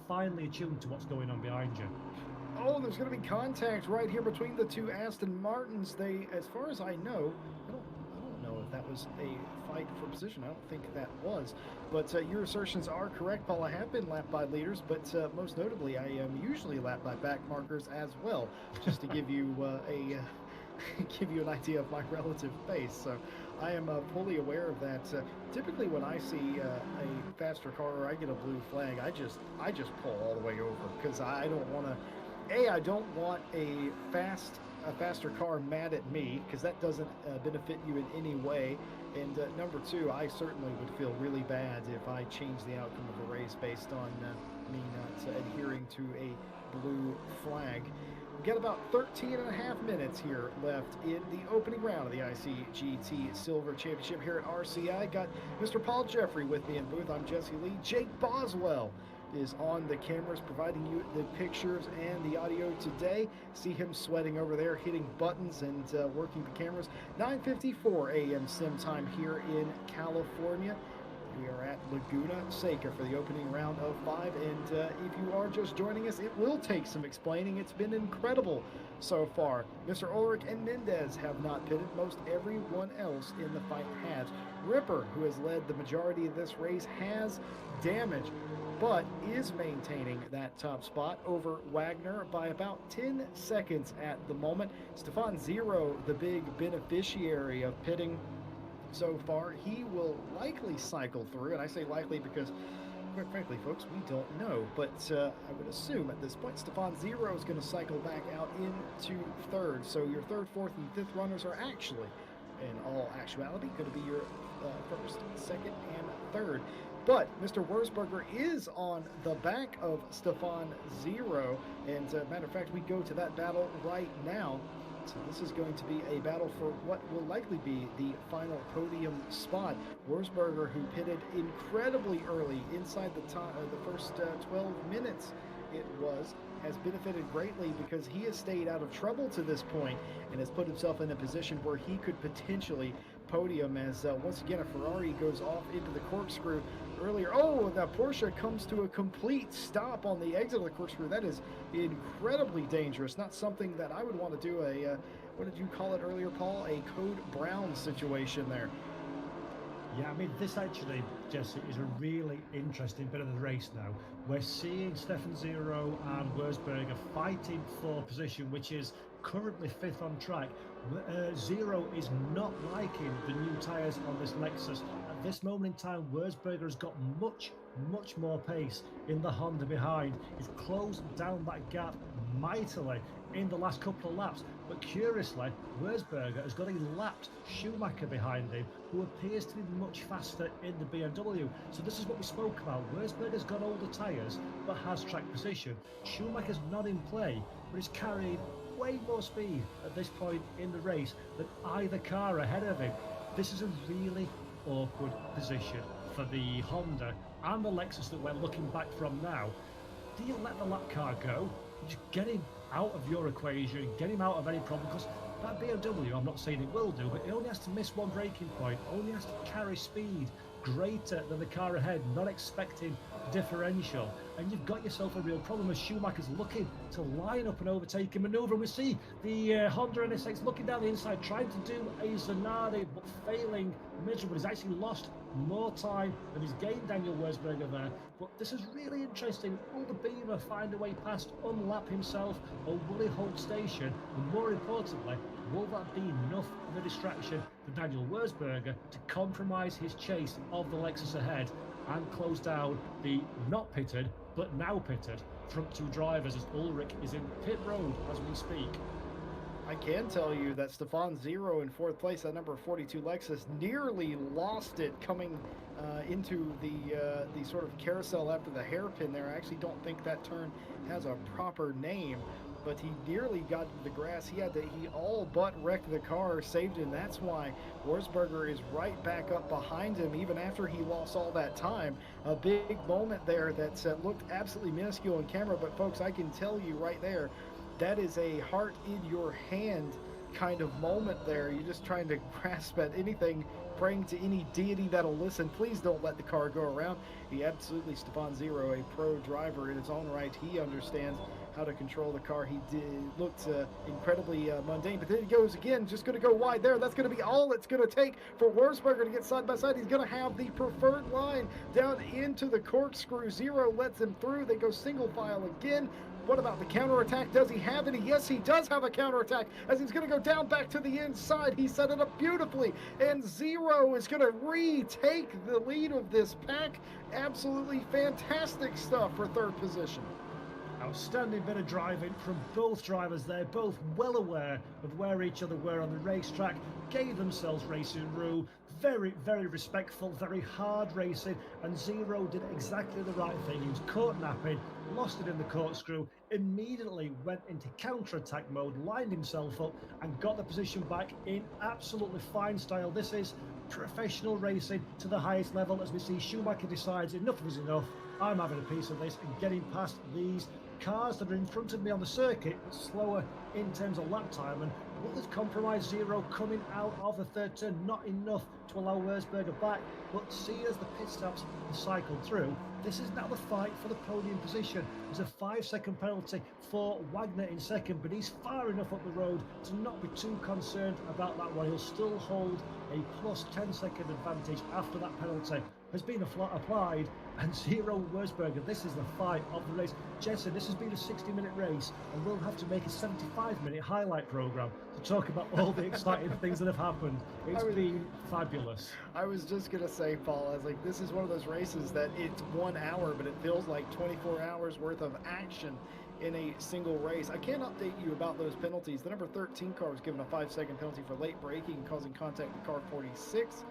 finely attuned to what's going on behind you. Oh, there's going to be contact right here between the two Aston Martins. They, as far as I know, I don't know if that was a fight for position. I don't think that was. But your assertions are correct, Paul. I have been lapped by leaders, but most notably, I am usually lapped by back markers as well, just to give you give you an idea of my relative pace. So I am fully aware of that. Typically, when I see a faster car or I get a blue flag, I just pull all the way over, because I don't want to. I don't want a faster car mad at me, because that doesn't benefit you in any way. And number two, I certainly would feel really bad if I changed the outcome of a race based on me not adhering to a blue flag. We've got about 13 and a half minutes here left in the opening round of the ICGT Silver Championship here at RCI. Got Mr. Paul Jeffrey with me in booth. I'm Jesse Lee. Jake Boswell is on the cameras providing you the pictures and the audio today. See him sweating over there, hitting buttons and working the cameras. 9:54 a.m. sim time here in California. We are at Laguna Seca for the opening round of 5, and if you are just joining us, it will take some explaining. It's been incredible so far. Mr. Ulrich and Mendez have not pitted. Most everyone else in the fight has. Ripper, who has led the majority of this race, has damage, but is maintaining that top spot over Wagner by about 10 seconds at the moment. Stefan Zero, the big beneficiary of pitting so far, he will likely cycle through, and I say likely because, quite frankly, folks, we don't know, but I would assume at this point Stefan Zero is going to cycle back out into third. So your third, fourth, and fifth runners are actually, in all actuality, going to be your first, second, and third. But Mr. Wurzberger is on the back of Stefan Zero, and matter of fact, we go to that battle right now. So this is going to be a battle for what will likely be the final podium spot. Wurzberger, who pitted incredibly early, inside the first 12 minutes it was, has benefited greatly because he has stayed out of trouble to this point and has put himself in a position where he could potentially podium as once again a Ferrari goes off into the corkscrew earlier. Oh, the Porsche comes to a complete stop on the exit of the corkscrew. That is incredibly dangerous. Not something that I would want to do a, what did you call it earlier, Paul? A Code Brown situation there. Yeah, I mean, this actually, Jesse, is a really interesting bit of the race now. We're seeing Stefan Zero and Wurzberger fighting for position, which is currently fifth on track. Zero is not liking the new tyres on this Lexus. At this moment in time, Wurzberger has got much more pace in the Honda behind. He's closed down that gap mightily in the last couple of laps, but curiously, Wurzberger has got a lapped Schumacher behind him, who appears to be much faster in the BMW. So this is what we spoke about. Wurzberger's got older tyres, but has track position. Schumacher's not in play, but is carrying way more speed at this point in the race than either car ahead of him. This is a really awkward position for the Honda and the Lexus that we're looking back from now. Do you let the lap car go? Just get him out of your equation, get him out of any problem, because that BMW, I'm not saying it will do, but it only has to miss one braking point, only has to carry speed greater than the car ahead, not expecting differential, and you've got yourself a real problem as Schumacher's looking to line up an overtaking manoeuvre. And we see the Honda NSX looking down the inside, trying to do a Zanardi, but failing miserably. He's actually lost more time than he's gained, Daniel Wurzberger there. But this is really interesting. Will the Beamer find a way past, unlap himself, or will he hold station? And more importantly, will that be enough of a distraction for Daniel Wurzberger to compromise his chase of the Lexus ahead and close down the not pitted but now pitted front two drivers as Ulrich is in pit road as we speak? I can tell you that Stefan Zero in fourth place, that number 42 Lexus, nearly lost it coming into the sort of carousel after the hairpin there. I actually don't think that turn has a proper name, but he nearly got to the grass. He all but wrecked the car, saved him. That's why Wurzberger is right back up behind him, even after he lost all that time. A big moment there that looked absolutely minuscule on camera, but folks, I can tell you right there, that is a heart in your hand kind of moment there. You're just trying to grasp at anything, praying to any deity that'll listen. Please don't let the car go around. He absolutely, Stefan Zero, a pro driver in his own right. He understands how to control the car. He looked incredibly mundane, but then he goes again, just going to go wide there. That's going to be all it's going to take for Wurzberger to get side by side. He's going to have the preferred line down into the corkscrew. Zero lets him through. They go single file again. What about the counterattack? Does he have any? Yes, he does have a counterattack, as he's going to go down back to the inside. He set it up beautifully, and Zero is going to retake the lead of this pack. Absolutely fantastic stuff for third position. Outstanding bit of driving from both drivers there, both well aware of where each other were on the racetrack, gave themselves racing room. Very, very respectful, very hard racing, and Zero did exactly the right thing. He was caught napping, lost it in the corkscrew, immediately went into counter-attack mode, lined himself up, and got the position back in absolutely fine style. This is professional racing to the highest level, as we see Schumacher decides enough is enough. I'm having a piece of this, and getting past these cars that are in front of me on the circuit, but slower in terms of lap time, and will this compromise Zero coming out of the third turn? Not enough to allow Rosberger back, but see as the pit stops cycled through, this is now the fight for the podium position. There's a 5-second penalty for Wagner in second, but he's far enough up the road to not be too concerned about that one. He'll still hold a plus 10-second advantage after that penalty has been applied. And Zero Rosberger, this is the fight of the race. Jesse, this has been a 60-minute race, and we'll have to make a 75-minute highlight program to talk about all the exciting things that have happened. It's been fabulous. I was just going to say, Paul, I was like, this is one of those races that it's 1 hour, but it feels like 24 hours worth of action in a single race. I can't update you about those penalties. The number 13 car was given a 5-second penalty for late braking, causing contact with car 46.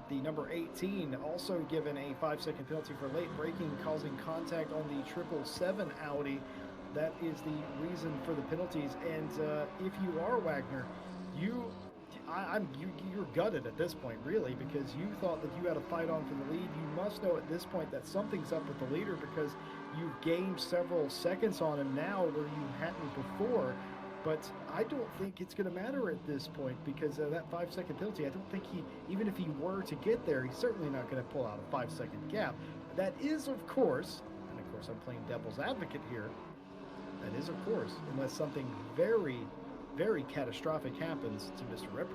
The number 18 also given a 5-second penalty for late braking, causing contact on the 777 Audi. That is the reason for the penalties. And if you are Wagner, you're gutted at this point, really, because you thought that you had a fight on for the lead. You must know at this point that something's up with the leader, because you've gained several seconds on him now where you hadn't before. But I don't think it's going to matter at this point, because that 5-second penalty, I don't think even if he were to get there, he's certainly not going to pull out a 5-second gap. That is, of course, and of course I'm playing devil's advocate here, that is, of course, unless something very, very catastrophic happens to Mr. Ripper.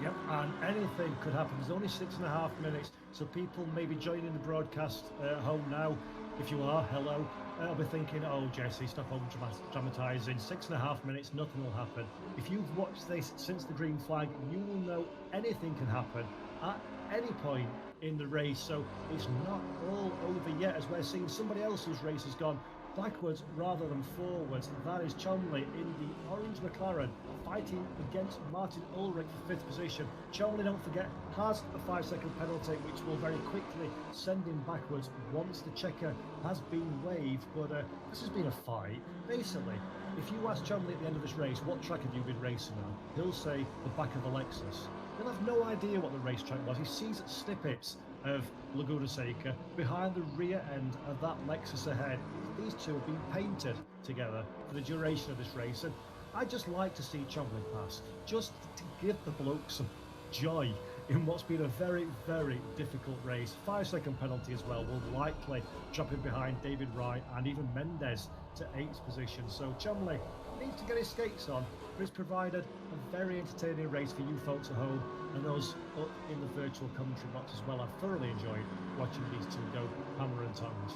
Yep, and anything could happen. There's only 6.5 minutes, so people may be joining the broadcast at home now. If you are, hello. I'll be thinking, oh, Jesse, stop over-dramatising. 6.5 minutes, nothing will happen. If you've watched this since the green flag, you will know anything can happen at any point in the race. So it's not all over yet, as we're seeing somebody else whose race has gone backwards rather than forwards. That is Chomley in the orange McLaren, fighting against Martin Ulrich for 5th position. Chomley, don't forget, has a 5-second penalty, which will very quickly send him backwards once the checker has been waved. But this has been a fight. Basically, if you ask Chomley at the end of this race, what track have you been racing on? He'll say the back of a Lexus. He'll have no idea what the racetrack was. He sees snippets of Laguna Seca behind the rear end of that Lexus ahead. These two have been painted together for the duration of this race, and I just like to see Chomley pass, just to give the bloke some joy in what's been a very, very difficult race. 5-second penalty as well will likely drop him behind David Wright and even Mendes to 8th position. So Chomley needs to get his skates on, but it's provided a very entertaining race for you folks at home and those up in the virtual commentary box as well. I've thoroughly enjoyed watching these two go hammer and tongs.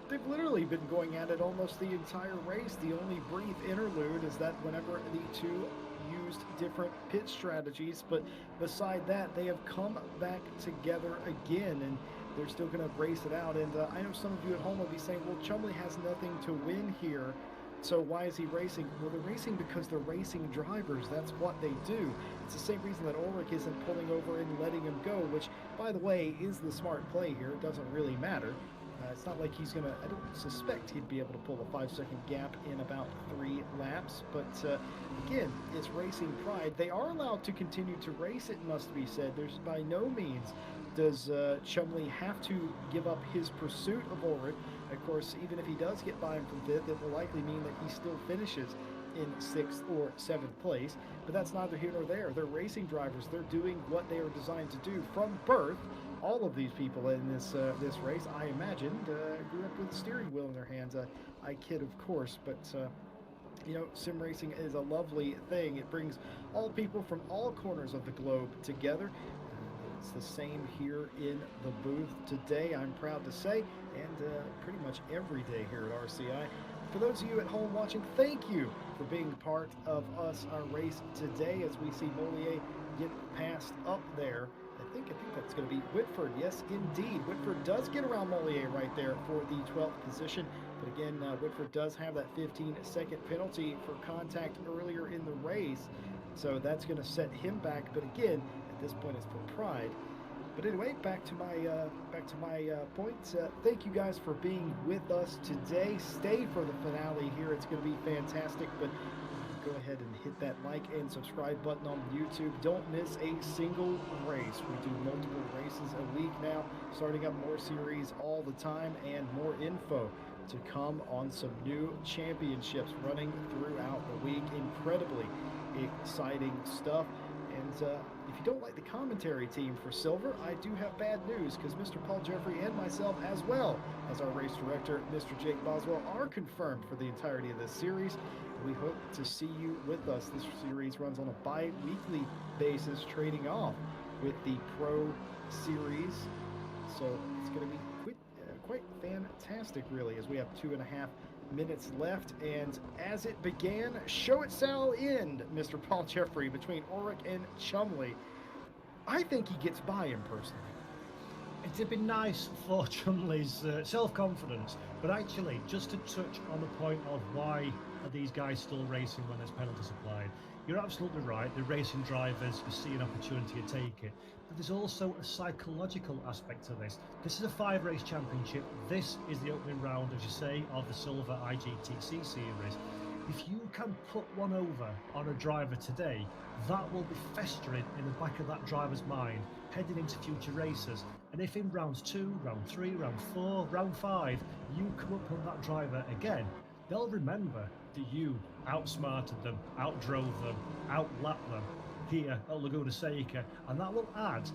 They've literally been going at it almost the entire race. The only brief interlude is that whenever the two used different pit strategies, but beside that, they have come back together again, and they're still going to race it out. And I know some of you at home will be saying, well, Chomley has nothing to win here, so why is he racing? Well, they're racing because they're racing drivers. That's what they do. It's the same reason that Ulrich isn't pulling over and letting him go, which, by the way, is the smart play here. It doesn't really matter. It's not like he's going to, I don't suspect he'd be able to pull a 5-second gap in about 3 laps. But again, it's racing pride. They are allowed to continue to race, it must be said. There's by no means does Chomley have to give up his pursuit of Ulrich. Of course, even if he does get by him from 5th, it will likely mean that he still finishes in 6th or 7th place. But that's neither here nor there. They're racing drivers. They're doing what they are designed to do from birth. All of these people in this race, I imagined, grew up with a steering wheel in their hands. I kid, of course, but you know, sim racing is a lovely thing. It brings all people from all corners of the globe together. It's the same here in the booth today, I'm proud to say, and pretty much every day here at RCI. For those of you at home watching, thank you for being part of our race today as we see Mollier get passed up there. I think that's going to be Whitford. Yes, indeed. Whitford does get around Mollier right there for the 12th position. But again, Whitford does have that 15-second penalty for contact earlier in the race. So that's going to set him back. But again, at At this point, it's for pride. But anyway, back to my points. Thank you guys for being with us today. Stay for the finale here. It's going to be fantastic. But go ahead and hit that like and subscribe button on YouTube. Don't miss a single race. We do multiple races a week now, starting up more series all the time and more info to come on some new championships running throughout the week. Incredibly exciting stuff. And if you don't like the commentary team for Silver, I do have bad news, because Mr. Paul Jeffrey and myself, as well as our race director, Mr. Jake Boswell, are confirmed for the entirety of this series. We hope to see you with us. This series runs on a bi-weekly basis, trading off with the Pro Series. So it's going to be quite fantastic, really, as we have 2.5 minutes left. And as it began, show it shall end, Mr. Paul Jeffrey, between Ulrich and Chumley. I think he gets by him personally. It'd be nice for Chumley's self-confidence, but actually, just to touch on the point of why are these guys still racing when there's penalties applied, you're absolutely right. The racing drivers, you see an opportunity to take it, but there's also a psychological aspect to this. This is a 5-race championship. This is the opening round, as you say, of the Silver IGTC series. If you can put one over on a driver today, that will be festering in the back of that driver's mind heading into future races. And if in rounds 2, round 3, round 4, round 5, you come up on that driver again, they'll remember that you outsmarted them, outdrove them, outlapped them here at Laguna Seca, and that will add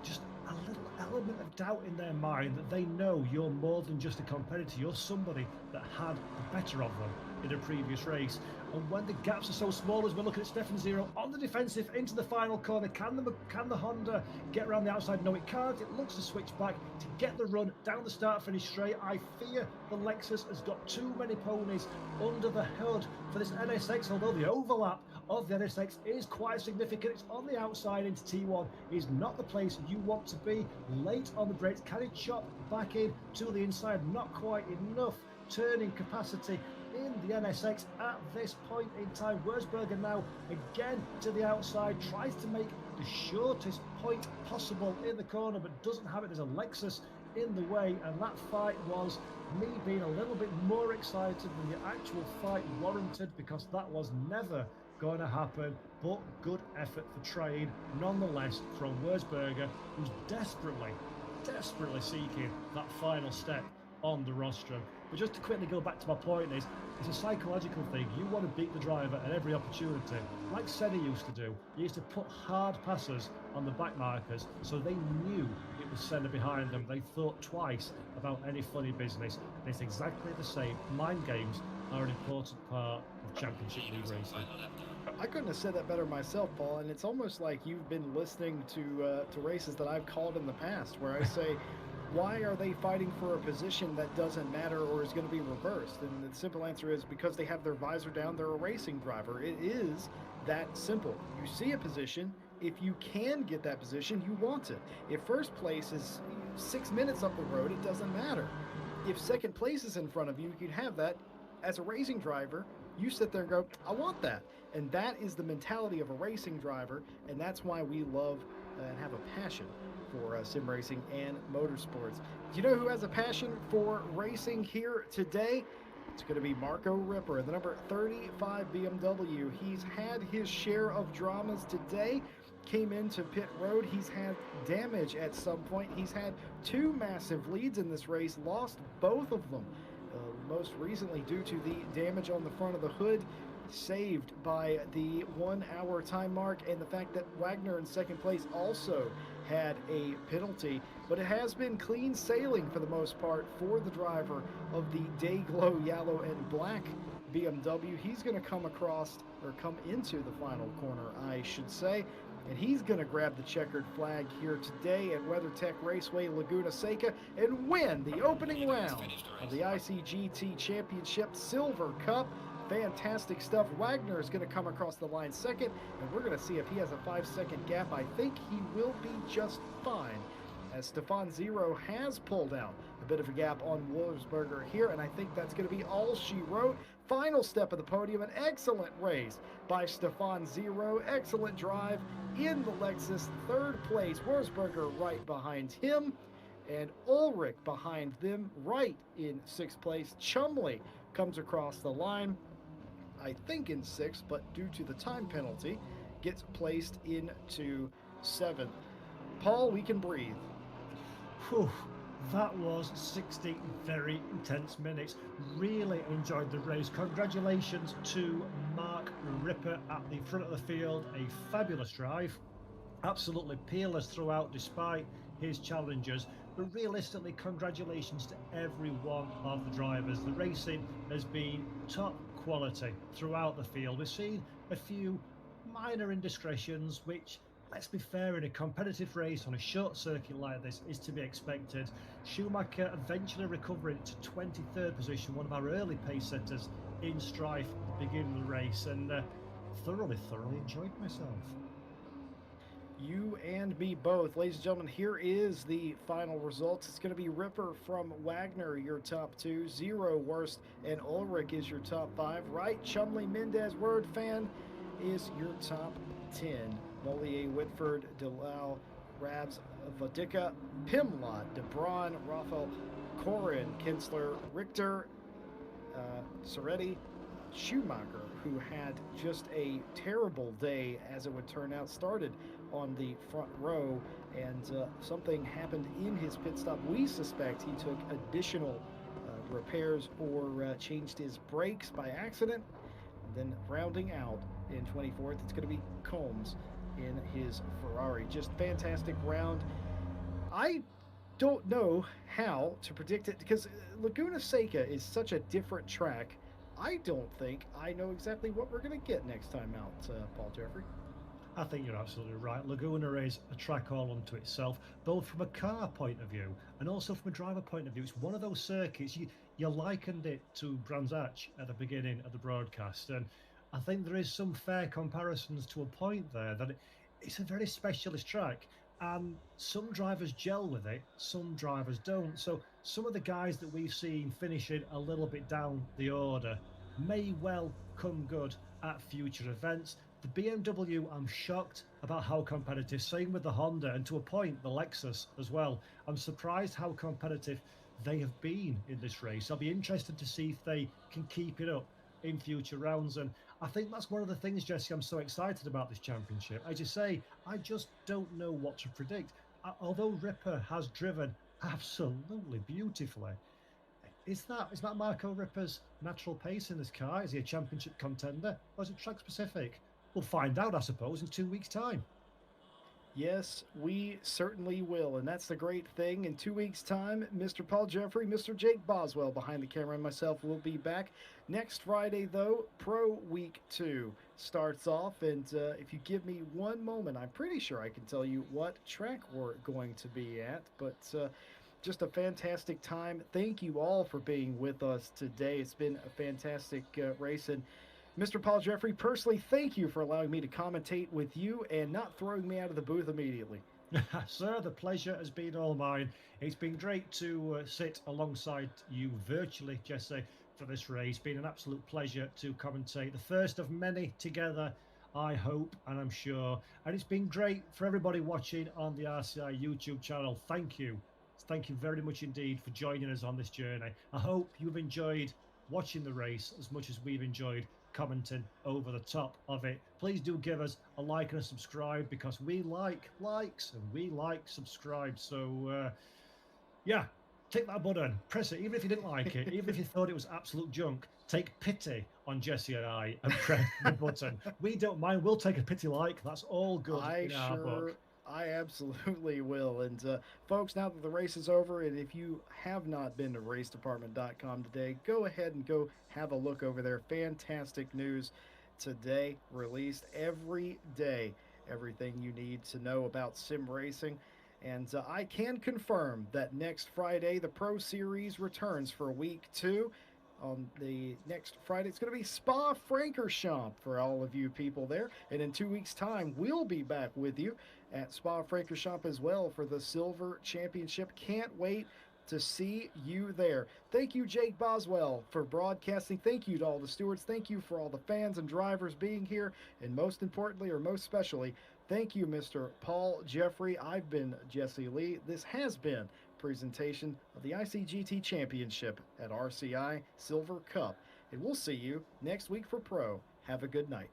just a little element of doubt in their mind that they know you're more than just a competitor. You're somebody that had the better of them in a previous race. And when the gaps are so small, as we're looking at Stefan Zero on the defensive into the final corner, can the Honda get around the outside? No, it can't. It looks to switch back to get the run down the start finish straight. I fear the Lexus has got too many ponies under the hood for this NSX, although the overlap of the NSX is quite significant. It's on the outside into T1. Is not the place you want to be. Late on the brakes. Can it chop back in to the inside? Not quite enough turning capacity in the NSX at this point in time. Wurzburger now again to the outside, tries to make the shortest point possible in the corner, but doesn't have it. There's a Lexus in the way, and that fight was me being a little bit more excited than the actual fight warranted, because that was never going to happen. But good effort for trying nonetheless from Wurzburger, who's desperately seeking that final step on the rostrum. But just to quickly go back to my point, is it's a psychological thing. You want to beat the driver at every opportunity, like Senna used to do. He used to put hard passes on the back markers, so they knew it was Senna behind them. They thought twice about any funny business. And it's exactly the same. Mind games are an important part of championship league racing. I couldn't have said that better myself, Paul, and it's almost like you've been listening to races that I've called in the past, where I say, why are they fighting for a position that doesn't matter or is going to be reversed? And the simple answer is because they have their visor down, they're a racing driver. It is that simple. You see a position, if you can get that position, you want it. If first place is 6 minutes up the road, it doesn't matter. If second place is in front of you, you could have that. As a racing driver, you sit there and go, I want that. And that is the mentality of a racing driver, and that's why we love and have a passion for sim racing and motorsports. Do you know who has a passion for racing here today? It's going to be Marco Ripper, the number 35 BMW. He's had his share of dramas today. Came into pit road. He's had damage at some point. He's had 2 massive leads in this race, lost both of them. Most recently due to the damage on the front of the hood, saved by the 1 hour time mark, and the fact that Wagner in second place also had a penalty. But it has been clean sailing for the most part for the driver of the Dayglow yellow and black BMW. He's going to come across, or come into the final corner, I should say, and he's going to grab the checkered flag here today at WeatherTech Raceway Laguna Seca and win the opening round of the ICGT Championship Silver Cup. Fantastic stuff. Wagner is going to come across the line second, and we're going to see if he has a 5-second gap. I think he will be just fine as Stefan Zero has pulled out a bit of a gap on Wolfsberger here, and I think that's going to be all she wrote. Final step of the podium, an excellent race by Stefan Zero. Excellent drive in the Lexus. Third place, Wolfsberger right behind him, and Ulrich behind them right in sixth place. Chumley comes across the line, I think in sixth, but due to the time penalty, gets placed into seventh. Paul, we can breathe. Whew, that was 60 very intense minutes. Really enjoyed the race. Congratulations to Mark Ripper at the front of the field. A fabulous drive. Absolutely peerless throughout despite his challenges. But realistically, congratulations to every one of the drivers. The racing has been top quality throughout the field. We've seen a few minor indiscretions, which, let's be fair, in a competitive race on a short circuit like this is to be expected. Schumacher eventually recovering to 23rd position, one of our early pace setters in strife at the beginning of the race, and thoroughly enjoyed myself. You and me both. Ladies and gentlemen, here is the final results. It's going to be Ripper from Wagner, your top two. Zero, Worst, and Ulrich is your top five. Wright, Chumley, Mendez, Word Fan is your top 10. Mollier, Whitford, Delau, Rabs, Vadicka, Pimlott, DeBron, Rafael, Corin, Kinsler, Richter, Soretti, Schumacher, who had just a terrible day, as it would turn out. Started on the front row, and something happened in his pit stop. We suspect he took additional repairs or changed his brakes by accident. Then rounding out in 24th, it's going to be Combs in his Ferrari. Just fantastic round. I don't know how to predict it, because Laguna Seca is such a different track. I don't think I know exactly what we're going to get next time out, Paul Jeffrey. I think you're absolutely right. Laguna is a track all unto itself, both from a car point of view and also from a driver point of view. It's one of those circuits, you likened it to Brands Hatch at the beginning of the broadcast, and I think there is some fair comparisons to a point there that it's a very specialist track, and some drivers gel with it, some drivers don't. So some of the guys that we've seen finishing a little bit down the order may well come good at future events. The BMW, I'm shocked about how competitive. Same with the Honda, and to a point, the Lexus as well. I'm surprised how competitive they have been in this race. I'll be interested to see if they can keep it up in future rounds. And I think that's one of the things, Jesse, I'm so excited about this championship. As you say, I just don't know what to predict. Although Ripper has driven absolutely beautifully, is that Marco Ripper's natural pace in this car? Is he a championship contender, or is it track specific? We'll find out, I suppose, in 2 weeks' time. Yes, we certainly will, and that's the great thing. In 2 weeks' time, Mr. Paul Jeffrey, Mr. Jake Boswell behind the camera, and myself will be back. Next Friday, though, Pro Week 2 starts off, and if you give me one moment, I'm pretty sure I can tell you what track we're going to be at, but just a fantastic time. Thank you all for being with us today. It's been a fantastic race, and Mr. Paul Jeffrey, personally, thank you for allowing me to commentate with you and not throwing me out of the booth immediately. Sir, the pleasure has been all mine. It's been great to sit alongside you virtually, Jesse, for this race. Been an absolute pleasure to commentate. The first of many together, I hope, and I'm sure. And it's been great for everybody watching on the RCI YouTube channel. Thank you. Thank you very much indeed for joining us on this journey. I hope you've enjoyed watching the race as much as we've enjoyed commenting over the top of it. Please do give us a like and a subscribe, because we like likes and we like subscribe. So yeah, take that button, press it, even if you didn't like it, even if you thought it was absolute junk. Take pity on Jesse and I and press the button. We don't mind. We'll take a pity like. That's all good in our book. I absolutely will. And folks, now that the race is over, and if you have not been to RaceDepartment.com today, go ahead and go have a look over there. Fantastic news today, released every day. Everything you need to know about sim racing. And I can confirm that next Friday, the Pro Series returns for week 2. On the next Friday, it's going to be Spa-Francorchamps for all of you people there. And in 2 weeks' time, we'll be back with you at Spa-Francorchamps as well for the Silver Championship. Can't wait to see you there. Thank you, Jake Boswell, for broadcasting. Thank you to all the stewards. Thank you for all the fans and drivers being here. And most importantly, or most specially, thank you, Mr. Paul Jeffrey. I've been Jesse Lee. This has been a presentation of the ICGT Championship at RCI Silver Cup. And we'll see you next week for Pro. Have a good night.